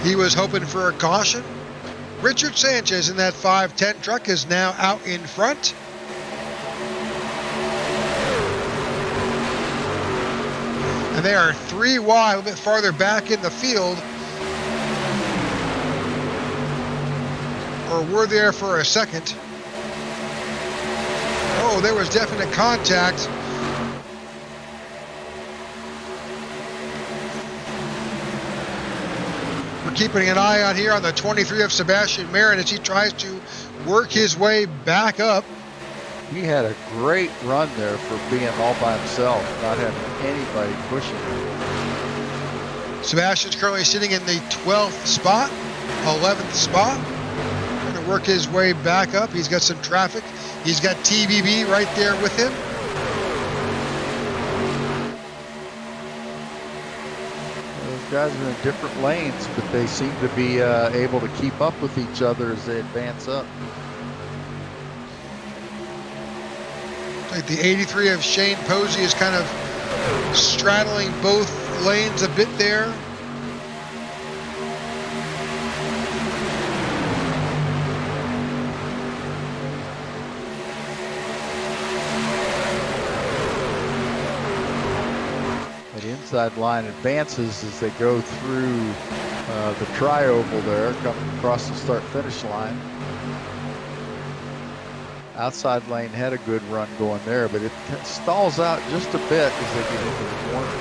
He was hoping for a caution. Richard Sanchez in that 510 truck is now out in front. And they are 3 wide, a little bit farther back in the field. Or were there for a second. Oh, there was definite contact. We're keeping an eye on here on the 23 of Sebastian Marin as he tries to work his way back up. He had a great run there for being all by himself, not having anybody pushing him. Sebastian's currently sitting in the 12th spot, 11th spot. Going to work his way back up. He's got some traffic. He's got TBB right there with him. Those guys are in different lanes, but they seem to be able to keep up with each other as they advance up. Like the 83 of Shane Posey is kind of straddling both lanes a bit there. The inside line advances as they go through the tri-oval there, coming across the start-finish line. Outside lane had a good run going there, but it stalls out just a bit as they get into the corner.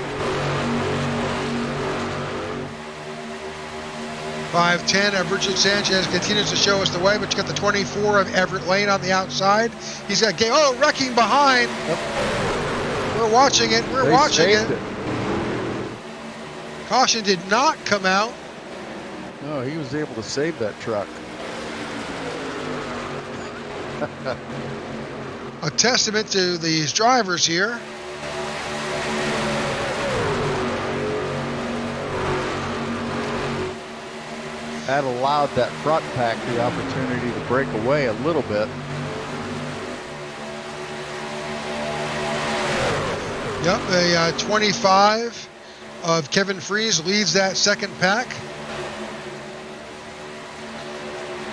510 of Richard Sanchez continues to show us the way, but you got the 24 of Everett Lane on the outside. He's got wrecking behind. Yep. We're watching it. We're watching it. it. Caution did not come out. No, he was able to save that truck. A testament to these drivers here. That allowed that front pack the opportunity to break away a little bit. Yep, a 25 of Kevin Fries leads that second pack.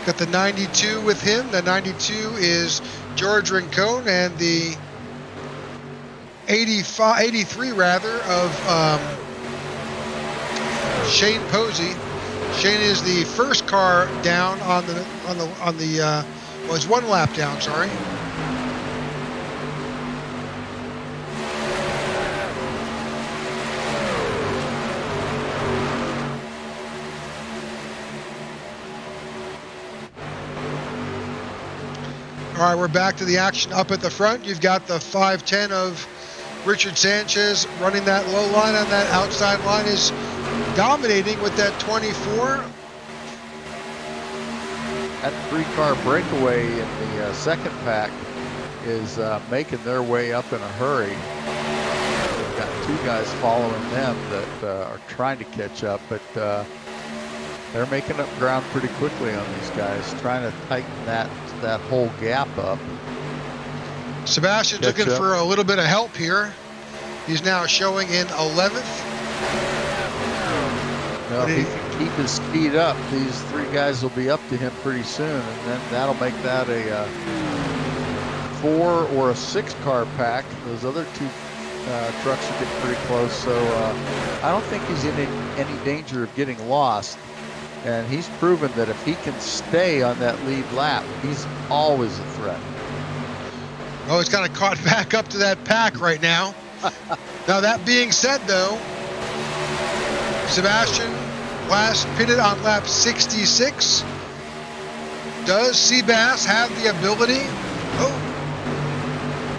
Got the 92 with him. The 92 is George Rincon, and the 83 rather of Shane Posey. Shane is the first car down on the well, it's one lap down, sorry. All right, we're back to the action up at the front. You've got the 510 of Richard Sanchez running that low line on that outside line, is dominating with that 24. That three-car breakaway in the second pack is making their way up in a hurry. We've got two guys following them that are trying to catch up, but they're making up ground pretty quickly on these guys, trying to tighten that whole gap up. Sebastian's looking for a little bit of help here. He's now showing in 11th. Well, if he can keep his speed up, these three guys will be up to him pretty soon, and then that'll make that a 4 or a 6 car pack. Those other two trucks are getting pretty close, so I don't think he's in any danger of getting lost. And he's proven that if he can stay on that lead lap, he's always a threat. Oh, he's kind of caught back up to that pack right now. Now, that being said, though, Sebastian last pitted on lap 66. Does Seabass have the ability?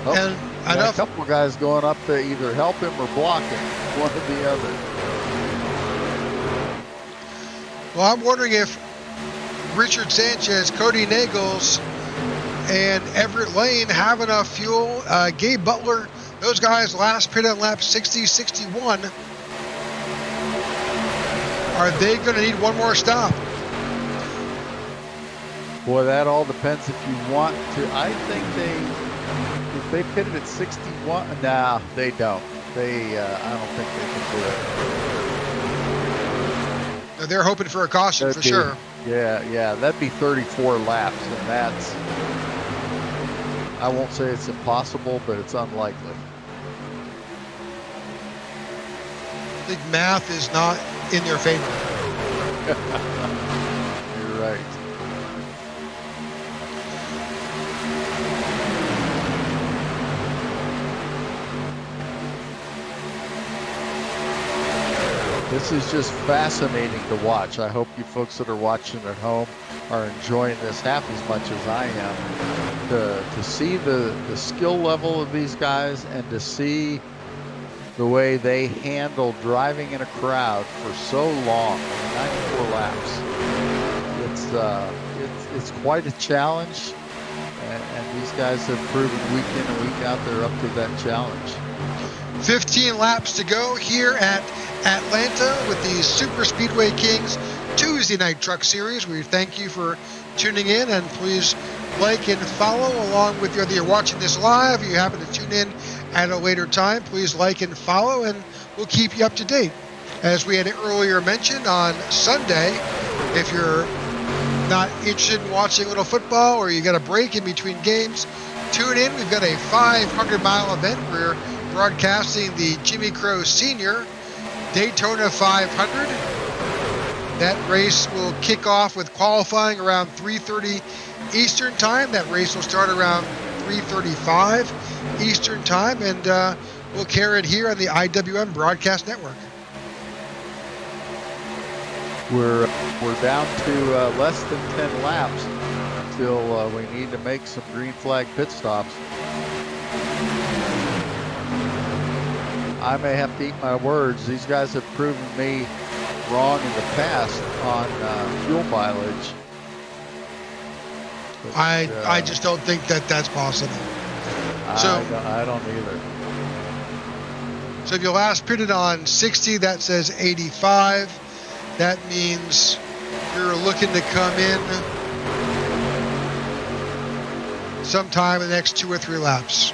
And enough. A couple of guys going up to either help him or block him, one or the other. Well, I'm wondering if Richard Sanchez, Cody Nagels, and Everett Lane have enough fuel. Gabe Butler, those guys last pit on lap 60, 61. Are they going to need one more stop? Boy, that all depends if you want to. I think if they pitted at 61, nah, they don't. I don't think they can do it. They're hoping for a caution for sure. Yeah, that'd be 34 laps, and that's, I won't say it's impossible, but it's unlikely. I think math is not in their favor. You're right. This is just fascinating to watch. I hope you folks that are watching at home are enjoying this half as much as I am. To see the skill level of these guys and to see the way they handle driving in a crowd for so long, 94 laps. It's quite a challenge, and these guys have proven week in and week out they're up to that challenge. 15 laps to go here at Atlanta with the Super Speedway Kings Tuesday Night Truck Series. We thank you for tuning in, and please like and follow along with whether you're watching this live or you happen to tune in at a later time. Please like and follow, and we'll keep you up to date. As we had earlier mentioned, on Sunday, if you're not interested in watching a little football or you got a break in between games, tune in. We've got a 500-mile event. We're broadcasting the Jimmy Crowe Sr. Daytona 500. That race will kick off with qualifying around 3:30 Eastern Time. That race will start around 3:35 Eastern Time, and we'll carry it here on the IWM Broadcast Network. We're we're down to less than 10 laps until we need to make some green flag pit stops. I may have to eat my words. These guys have proven me wrong in the past on fuel mileage. But, I just don't think that that's possible. I don't either. So if you last pitted on 60, that says 85. That means you're looking to come in sometime in the next 2 or 3 laps.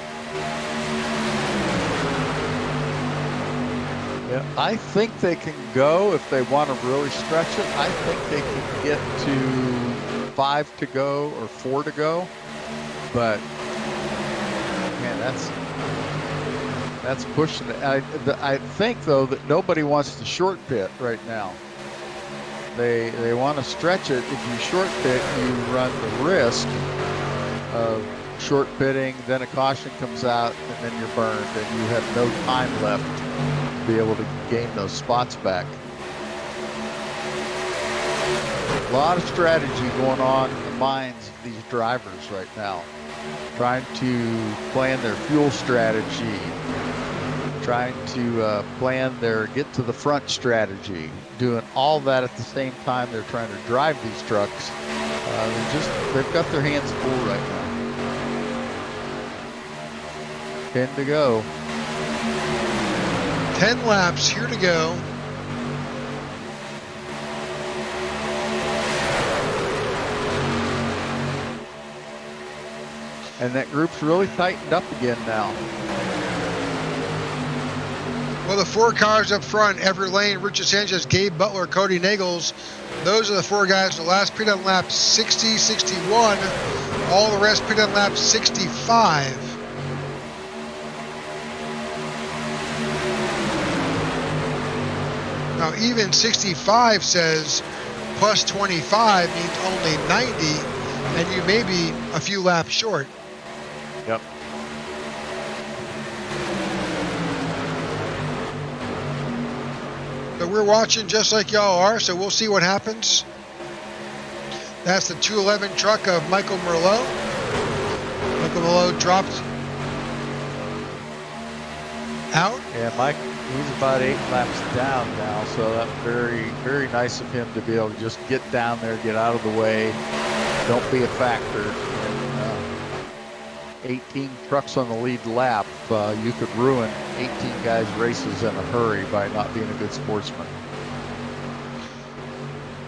Yeah, I think they can go if they want to really stretch it. I think they can get to 5 to go or 4 to go. But man, that's pushing it. I think though that nobody wants to short pit right now. They want to stretch it. If you short pit, you run the risk of short pitting, then a caution comes out, and then you're burned, and you have no time left to be able to gain those spots back. A lot of strategy going on in the minds of these drivers right now, trying to plan their fuel strategy, trying to plan their get to the front strategy, doing all that at the same time they're trying to drive these trucks. They've got their hands full right now. 10 to go. 10 laps here to go. And that group's really tightened up again now. Well, the 4 cars up front, Everett Lane, Richard Sanchez, Gabe Butler, Cody Nagels, those are the 4 guys. The last pit on lap 60, 61. All the rest pit on lap 65. Now, even 65 says plus 25 means only 90, and you may be a few laps short. Yep. But we're watching just like y'all are, so we'll see what happens. That's the 211 truck of Michael Merlot. Michael Merlot dropped out. Yeah, Mike, he's about 8 laps down now, so that's very, very nice of him to be able to just get down there, get out of the way, don't be a factor. And 18 trucks on the lead lap, you could ruin 18 guys' races in a hurry by not being a good sportsman.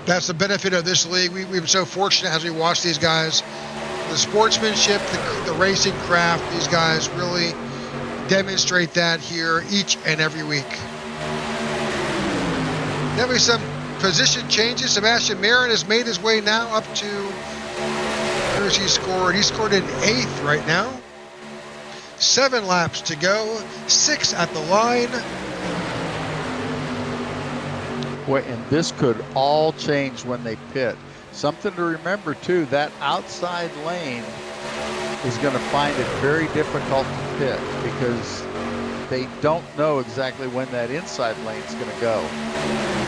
That's the benefit of this league. We've been so fortunate as we watch these guys. The sportsmanship, the racing craft, these guys really demonstrate that here each and every week. There'll be some position changes. Sebastian Marin has made his way now up to, where's he scored? He scored in 8th right now. 7 laps to go, 6 at the line. Boy, and this could all change when they pit. Something to remember too, that outside lane is going to find it very difficult to pit because they don't know exactly when that inside lane is going to go.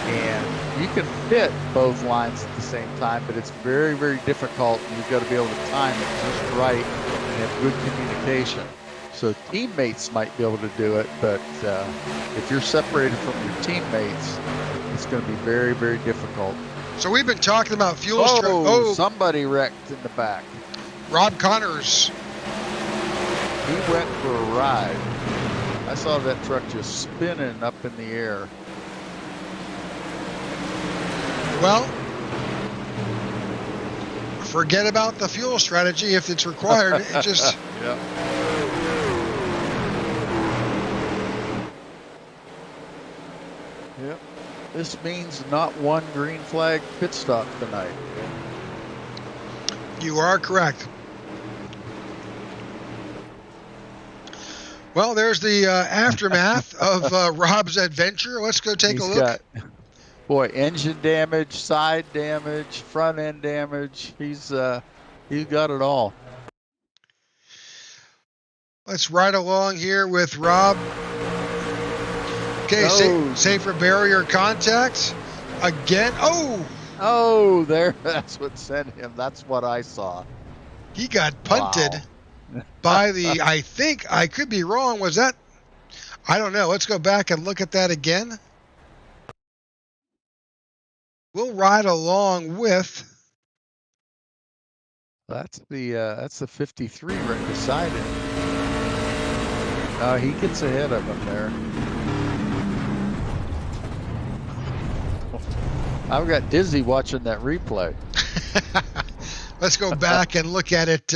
And you can pit both lines at the same time, but it's very, very difficult. You've got to be able to time it just right and have good communication. So teammates might be able to do it, but if you're separated from your teammates, it's going to be very, very difficult. So we've been talking about fuel Somebody wrecked in the back. Rob Connors. He went for a ride. I saw that truck just spinning up in the air. Well, forget about the fuel strategy if it's required. It just... Yeah. Yep. This means not one green flag pit stop tonight. You are correct. Well, there's the aftermath of Rob's adventure. Let's go take a look. Boy, engine damage, side damage, front end damage. He's got it all. Let's ride along here with Rob. Okay, safe for barrier contact. Again. Oh, Oh, there. That's what sent him. That's what I saw. He got punted Wow. by the, I think, I could be wrong. Was that? I don't know. Let's go back and look at that again. We'll ride along with. That's the 53 right beside him. He gets ahead of him there. I got dizzy watching that replay. Let's go back and look at it.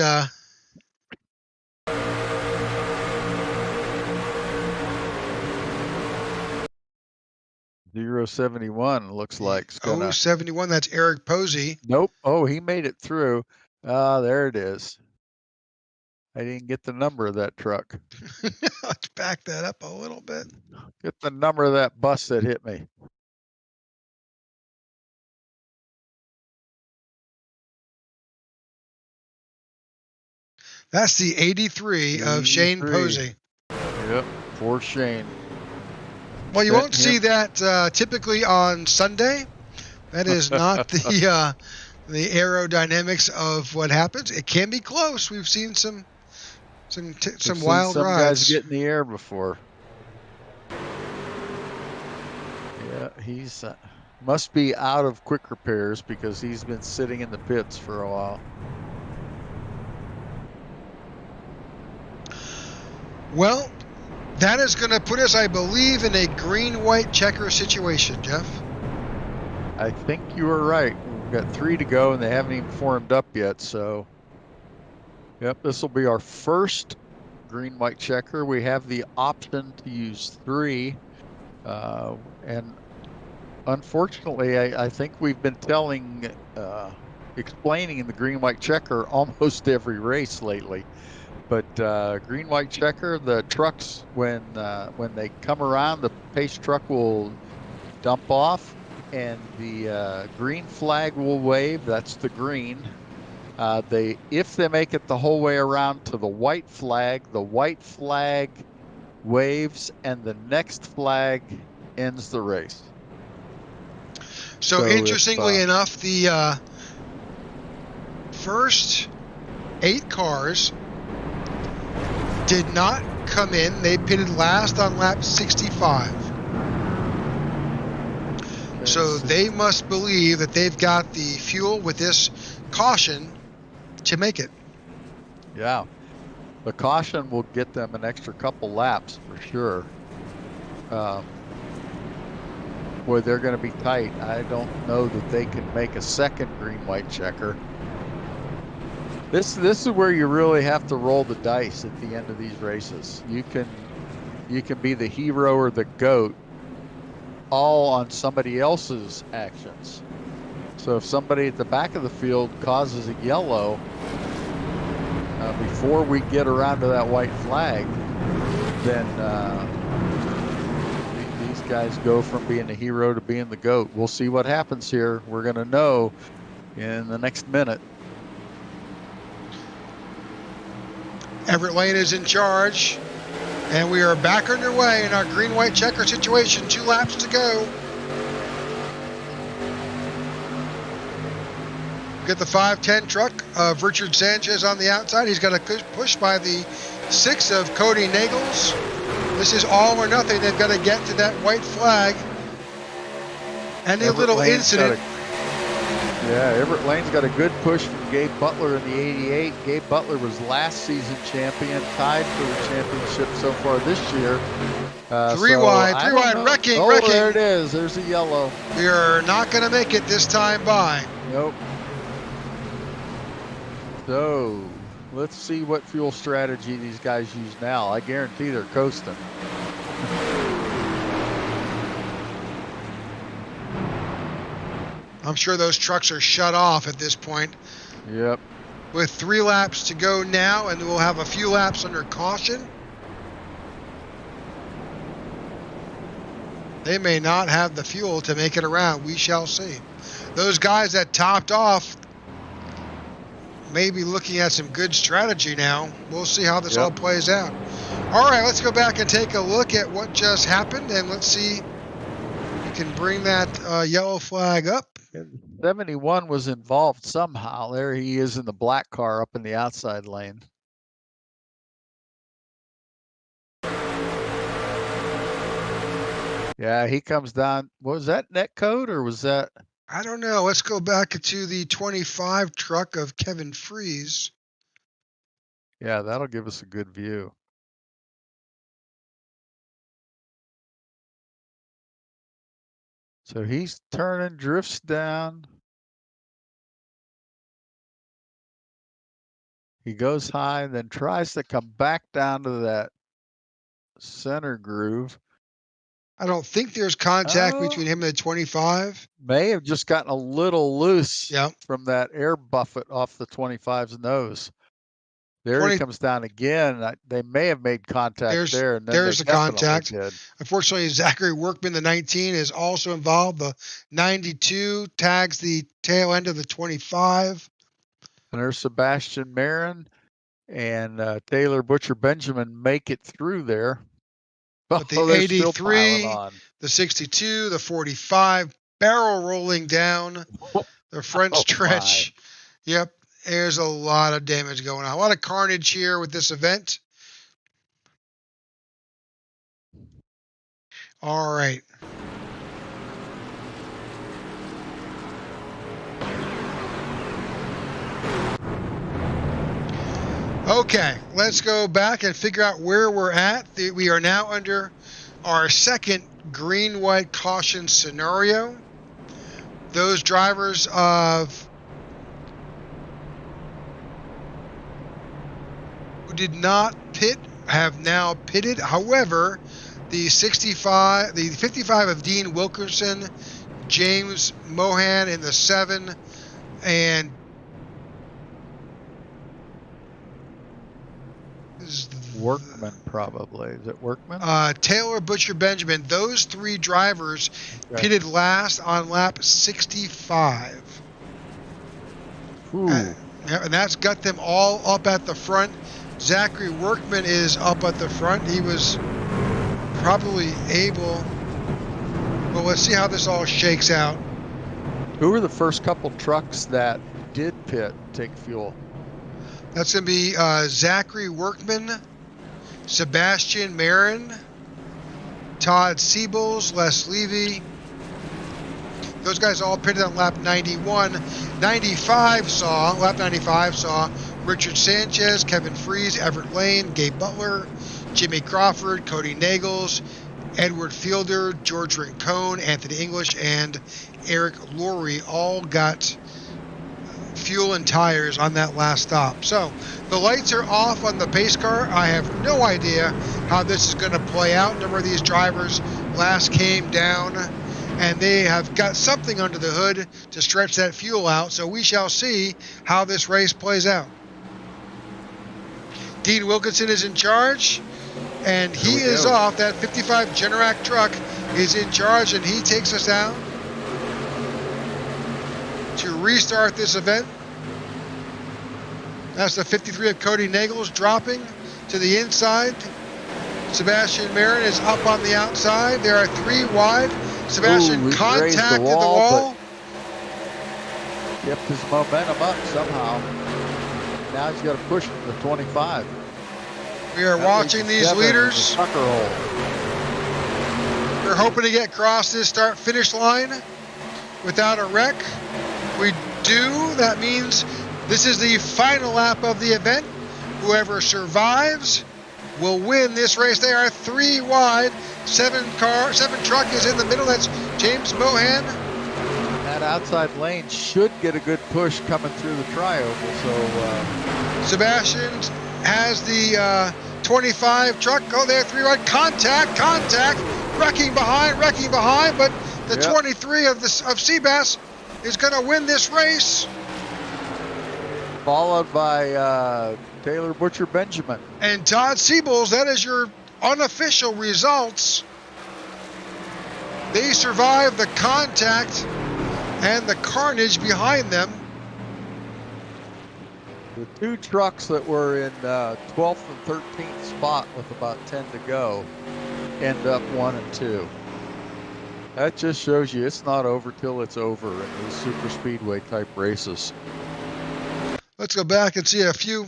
071 looks like it's gonna. 071. That's Eric Posey. Nope. Oh, he made it through. There it is. I didn't get the number of that truck. Let's back that up a little bit. Get the number of that bus that hit me. That's the 83 of Shane 83. Posey. Yep, poor Shane. Well, you Set won't see that typically on Sunday. That is not the aerodynamics of what happens. It can be close. We've seen some We've wild seen some rides. guys get in the air before. Yeah, he's must be out of quick repairs because he's been sitting in the pits for a while. Well, that is going to put us, I believe, in a green-white checker situation, Jeff. I think you were right. We've got 3 to go, and they haven't even formed up yet. So, yep, this will be our first green-white checker. We have the option to use 3, and unfortunately, I think we've been explaining in the green-white checker almost every race lately. But green-white checker, the trucks, when they come around, the pace truck will dump off, and the green flag will wave. That's the green. If they make it the whole way around to the white flag waves, and the next flag ends the race. So interestingly enough, the first 8 cars did not come in. They pitted last on lap 65. So they must believe that they've got the fuel with this caution to make it. Yeah. The caution will get them an extra couple laps for sure. Boy, they're going to be tight. I don't know that they can make a second green-white checker. This is where you really have to roll the dice at the end of these races. You can be the hero or the goat all on somebody else's actions. So if somebody at the back of the field causes a yellow before we get around to that white flag, then these guys go from being the hero to being the goat. We'll see what happens here. We're going to know in the next minute. Everett Lane is in charge, and we are back underway in our green-white checker situation. 2 laps to go. Get the 510 truck of Richard Sanchez on the outside. He's got a push by the 6 of Cody Nagels. This is all or nothing. They've got to get to that white flag. And a little incident. Everett Lane's got a good push from Gabe Butler in the 88. Gabe Butler was last season champion, tied for the championship so far this year. 3 wide, wrecking. There it is. There's a yellow. We are not going to make it this time by. Nope. So, let's see what fuel strategy these guys use now. I guarantee they're coasting. I'm sure those trucks are shut off at this point. Yep. With 3 laps to go now, and we'll have a few laps under caution. They may not have the fuel to make it around. We shall see. Those guys that topped off may be looking at some good strategy now. We'll see how this all plays out. All right, let's go back and take a look at what just happened, and let's see if we can bring that yellow flag up. 71 was involved somehow. There he is in the black car up in the outside lane. Yeah, he comes down. Was that net code or was that? I don't know. Let's go back to the 25 truck of Kevin Fries. Yeah, that'll give us a good view. So he's turning, drifts down. He goes high and then tries to come back down to that center groove. I don't think there's contact between him and the 25. May have just gotten a little loose Yep. from that air buffet off the 25's nose. There he comes down again. They may have made contact there. And then there's the contact. Did. Unfortunately, Zachary Workman, the 19, is also involved. The 92 tags the tail end of the 25. And there's Sebastian Marin and Taylor Butcher Benjamin make it through there. But the 83, the 62, the 45, barrel rolling down the front stretch. My. Yep. There's a lot of damage going on. A lot of carnage here with this event. All right. Okay, let's go back and figure out where we're at. We are now under our second green-white caution scenario. Those drivers who did not pit have now pitted. However, the 55 of Dean Wilkerson, James Mohan in the 7, and Workman probably. Is it Workman? Taylor Butcher Benjamin. Those 3 drivers pitted last on lap 65. And that's got them all up at the front. Zachary Workman is up at the front. He was probably able. Well, let's see how this all shakes out. Who were the first couple trucks that did pit, take fuel? That's going to be Zachary Workman, Sebastian Marin, Todd Siebels, Les Levy. Those guys all pitted on lap 91. Lap 95 saw Richard Sanchez, Kevin Fries, Everett Lane, Gabe Butler, Jimmy Crawford, Cody Nagels, Edward Fielder, George Rincone, Anthony English, and Eric Laurie all got fuel and tires on that last stop. So the lights are off on the pace car. I have no idea how this is going to play out. A number of these drivers last came down and they have got something under the hood to stretch that fuel out. So we shall see how this race plays out. Dean Wilkinson is in charge and he is off. That 55 Generac truck is in charge and he takes us out to restart this event. That's the 53 of Cody Nagels dropping to the inside. Sebastian Marin is up on the outside. There are 3 wide. Sebastian contacted the wall. Kept his momentum up somehow. Now he's got to push the 25. We are watching these leaders. We're hoping to get across this start-finish line without a wreck. We do. That means this is the final lap of the event. Whoever survives will win this race. They are 3 wide. 7 truck is in the middle. That's James Mohan. That outside lane should get a good push coming through the tri-oval. So Sebastian has the 25 truck. Oh, there, 3 wide. Contact. Wrecking behind. But the 23 of Seabass is going to win this race. Followed by Taylor Butcher Benjamin. And Todd Siebels, that is your unofficial results. They survived the contact and the carnage behind them. The 2 trucks that were in 12th and 13th spot with about 10 to go end up 1 and 2. That just shows you it's not over till it's over in these super speedway type races. Let's go back and see a few.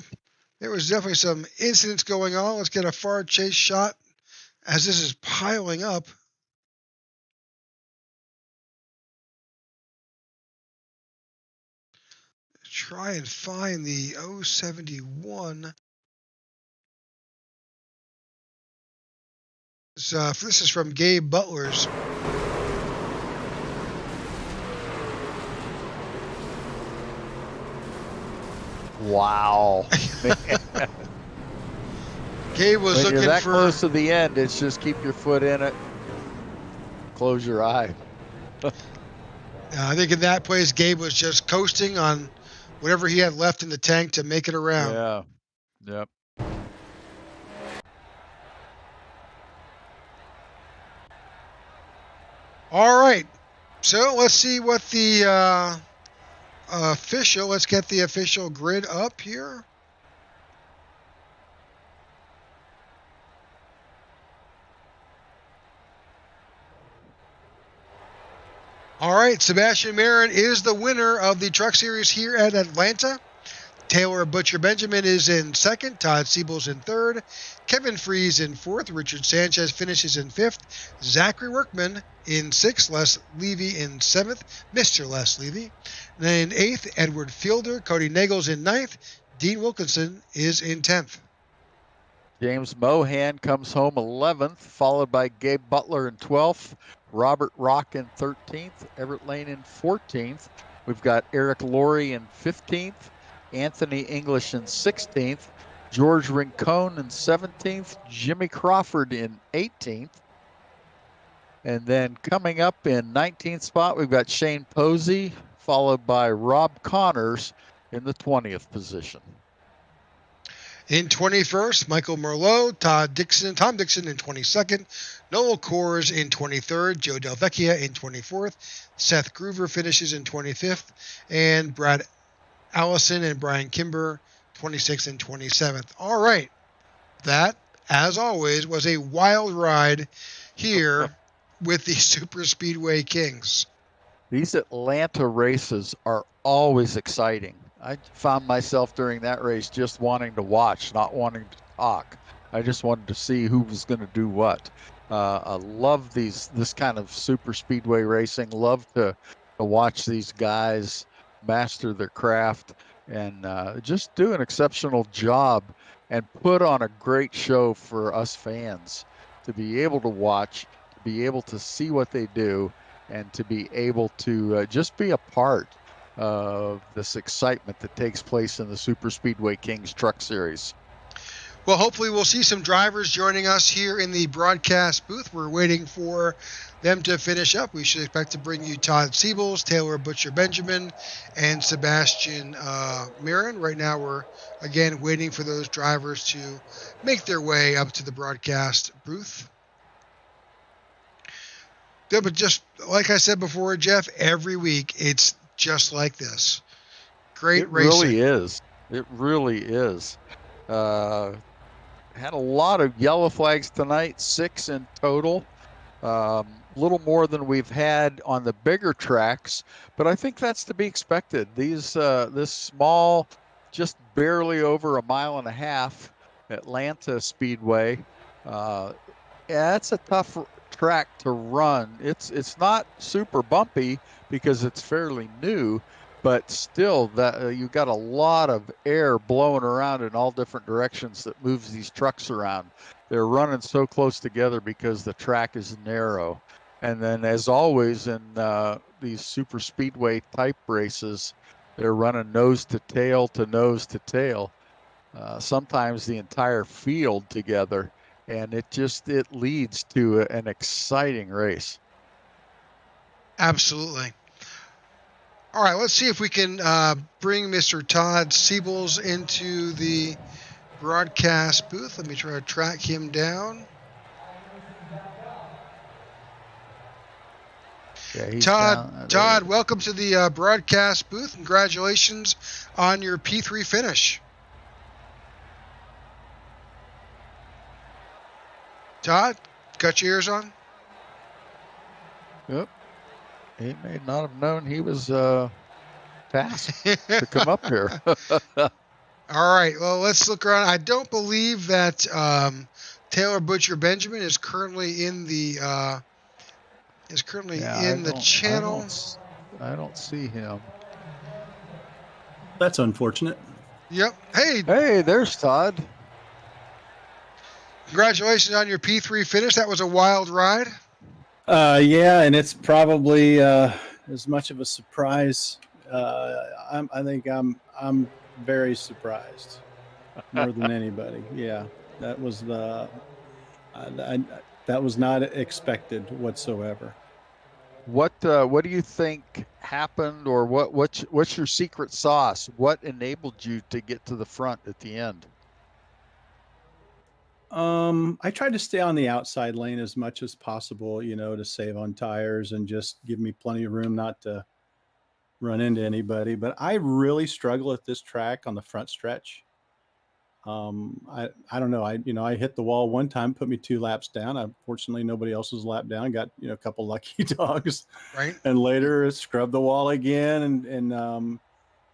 There was definitely some incidents going on. Let's get a far chase shot as this is piling up. Try and find the 071. This is from Gabe Butler's. Wow. Gabe was when looking you're that for close to the end, it's just keep your foot in it, close your eye. I think in that place, Gabe was just coasting on whatever he had left in the tank to make it around. Yeah. Yep. All right. So let's see what the let's get the official grid up here. All right, Sebastian Marin is the winner of the Truck Series here at Atlanta. Taylor Butcher Benjamin is in second. Todd Siebel's in third. Kevin Freese in fourth. Richard Sanchez finishes in fifth. Zachary Workman in sixth. Les Levy in seventh. Mr. Les Levy. And then in eighth, Edward Fielder. Cody Nagel's in ninth. Dean Wilkinson is in 10th. James Mohan comes home 11th, followed by Gabe Butler in 12th, Robert Rock in 13th, Everett Lane in 14th. We've got Eric Laurie in 15th, Anthony English in 16th, George Rincon in 17th, Jimmy Crawford in 18th. And then coming up in 19th spot, we've got Shane Posey, followed by Rob Connors in the 20th position. In 21st, Michael Merlot, Tom Dixon in 22nd, Noel Kors in 23rd, Joe Del Vecchia in 24th, Seth Groover finishes in 25th, and Brad Allison and Brian Kimber 26th and 27th. All right. That, as always, was a wild ride here with the Super Speedway Kings. These Atlanta races are always exciting. I found myself during that race just wanting to watch, not wanting to talk. I just wanted to see who was going to do what. I love this kind of super speedway racing. Love to watch these guys master their craft and just do an exceptional job and put on a great show for us fans to be able to watch, to be able to see what they do, and to be able to just be a part of this excitement that takes place in the Super Speedway Kings Truck Series. Well, hopefully we'll see some drivers joining us here in the broadcast booth. We're waiting for them to finish up. We should expect to bring you Todd Siebels, Taylor Butcher Benjamin, and Sebastian Marin. Right now we're, again, waiting for those drivers to make their way up to the broadcast booth. Yeah, but just like I said before, Jeff, every week it's just like this. Great racing. It really is. It really is. Had a lot of yellow flags tonight, 6 in total. Little more than we've had on the bigger tracks, but I think that's to be expected. This small, just barely over a mile and a half Atlanta Speedway, it's a tough track to run. It's not super bumpy because it's fairly new, but still that you've got a lot of air blowing around in all different directions that moves these trucks around. They're running so close together because the track is narrow. And then, as always in these super speedway type races, they're running nose to tail to nose to tail. Sometimes the entire field together, and it leads to an exciting race. Absolutely. All right, let's see if we can bring Mr. Todd Siebels into the broadcast booth. Let me try to track him down. Yeah, Todd, welcome to the broadcast booth. Congratulations on your P3 finish. Todd, got your ears on? Yep. He may not have known he was tasked to come up here. All right. Well, let's look around. I don't believe that Taylor Butcher Benjamin is currently in the channel. I don't see him. That's unfortunate. Yep. Hey, Hey, there's Todd. congratulations on your P3 finish. That was a wild ride. Yeah, and it's probably as much of a surprise. I think I'm very surprised, more than anybody. Yeah, that was that was not expected whatsoever. What do you think happened, or what's your secret sauce? What enabled you to get to the front at the end? I tried to stay on the outside lane as much as possible, to save on tires and just give me plenty of room not to run into anybody. But I really struggle at this track on the front stretch. I don't know. I hit the wall one time, put me 2 laps down. Unfortunately, nobody else was lap down. Got a couple lucky dogs, Right. and later scrubbed the wall again, and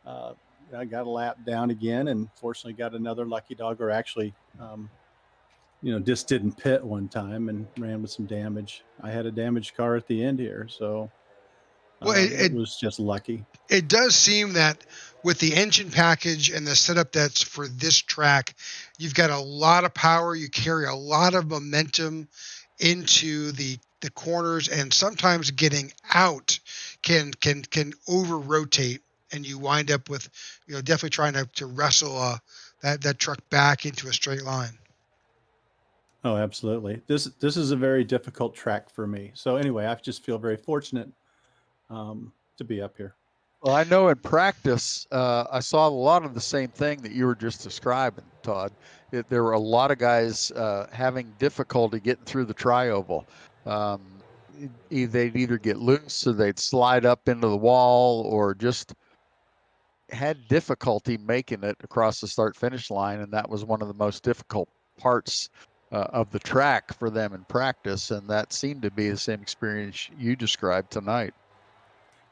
I got a lap down again, and fortunately got another lucky dog, or actually, just didn't pit one time and ran with some damage. I had a damaged car at the end here, so Well, it was just lucky. It does seem that with the engine package and the setup that's for this track, you've got a lot of power. You carry a lot of momentum into the corners, and sometimes getting out can over rotate, and you wind up with definitely trying to wrestle that truck back into a straight line. Oh, absolutely. This is a very difficult track for me. So anyway, I just feel very fortunate to be up here. Well, I know in practice, I saw a lot of the same thing that you were just describing, Todd. There were a lot of guys having difficulty getting through the tri-oval. They'd either get loose, or they'd slide up into the wall, or just had difficulty making it across the start-finish line, and that was one of the most difficult parts of the track for them in practice, and that seemed to be the same experience you described tonight.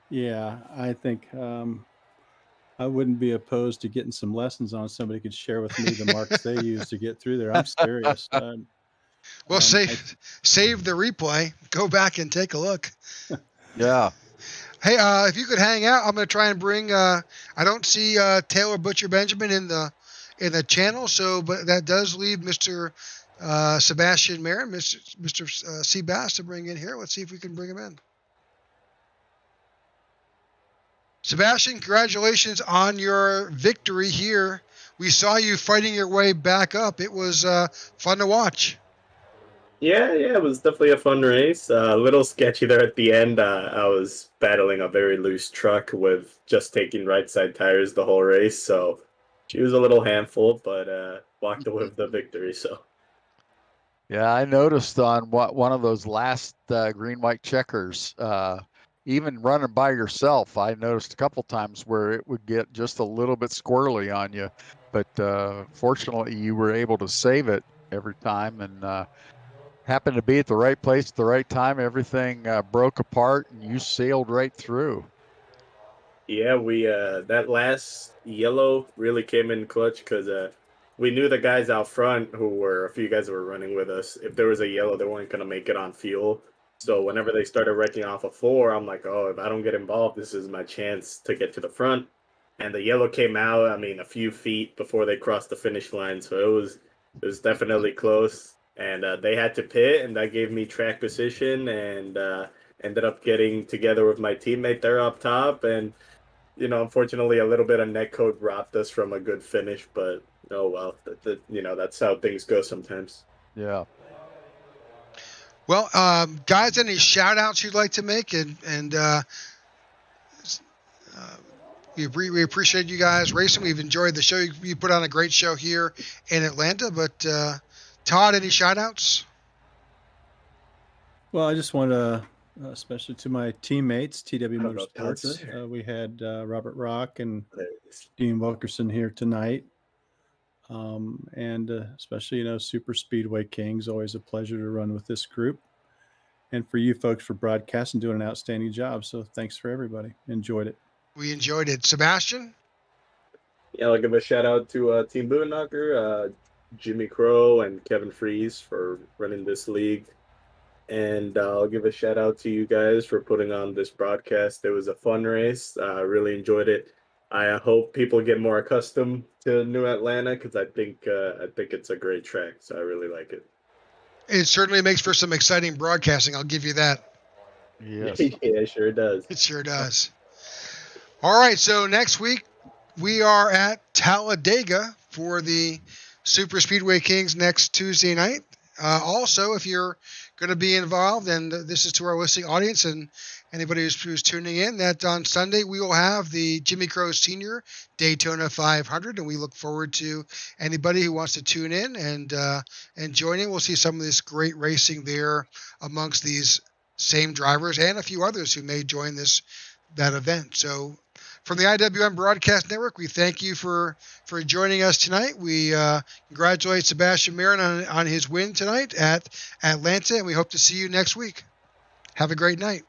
Yeah, I think I wouldn't be opposed to getting some lessons on. Somebody could share with me the marks they use to get through there. I'm serious. Well, save the replay. Go back and take a look. Yeah. Hey, if you could hang out, I'm going to try and bring. I don't see Taylor Butcher Benjamin in the channel, but that does leave Mr. Sebastian Marin, Mr. Seabass to bring in here. Let's see if we can bring him in. Sebastian, congratulations on your victory here. We saw you fighting your way back up. It was fun to watch. Yeah, it was definitely a fun race. A little sketchy there at the end. I was battling a very loose truck with just taking right side tires the whole race, so she was a little handful, but walked away with the victory. So. Yeah, I noticed on one of those last green-white checkers, even running by yourself, I noticed a couple times where it would get just a little bit squirrely on you, but fortunately you were able to save it every time, and happened to be at the right place at the right time. Everything broke apart, and you sailed right through. Yeah, we that last yellow really came in clutch because we knew the guys out front a few guys that were running with us. If there was a yellow, they weren't gonna make it on fuel. So whenever they started wrecking off a 4, I'm like, oh, if I don't get involved, this is my chance to get to the front. And the yellow came out, a few feet before they crossed the finish line. So it was definitely close. And they had to pit, and that gave me track position, and ended up getting together with my teammate there up top. And, unfortunately, a little bit of netcode robbed us from a good finish. But, oh, well, that's how things go sometimes. Yeah. Well, guys, any shout outs you'd like to make? And we appreciate you guys racing. We've enjoyed the show. You put on a great show here in Atlanta. But Todd, any shout outs? Well, I just want to, especially to my teammates, TW Motorsports. We had Robert Rock and Dean Wilkerson here tonight. And especially, Super Speedway Kings, always a pleasure to run with this group. and for you folks for broadcasting, doing an outstanding job. So thanks for everybody. Enjoyed it. We enjoyed it. Sebastian? Yeah, I'll give a shout out to Team Bootknocker, Jimmy Crow and Kevin Fries for running this league. And I'll give a shout out to you guys for putting on this broadcast. It was a fun race. I really enjoyed it. I hope people get more accustomed to New Atlanta because I think it's a great track. So I really like it. It certainly makes for some exciting broadcasting. I'll give you that. Yes. Yeah, it sure does. It sure does. All right, so next week we are at Talladega for the Super Speedway Kings next Tuesday night. Also, if you're going to be involved, and this is to our listening audience and anybody who's tuning in, that on Sunday we will have the Jimmy Crow Senior Daytona 500, and we look forward to anybody who wants to tune in and join in. We'll see some of this great racing there amongst these same drivers and a few others who may join that event. So from the IWM Broadcast Network, we thank you for joining us tonight. We congratulate Sebastian Marin on his win tonight at Atlanta, and we hope to see you next week. Have a great night.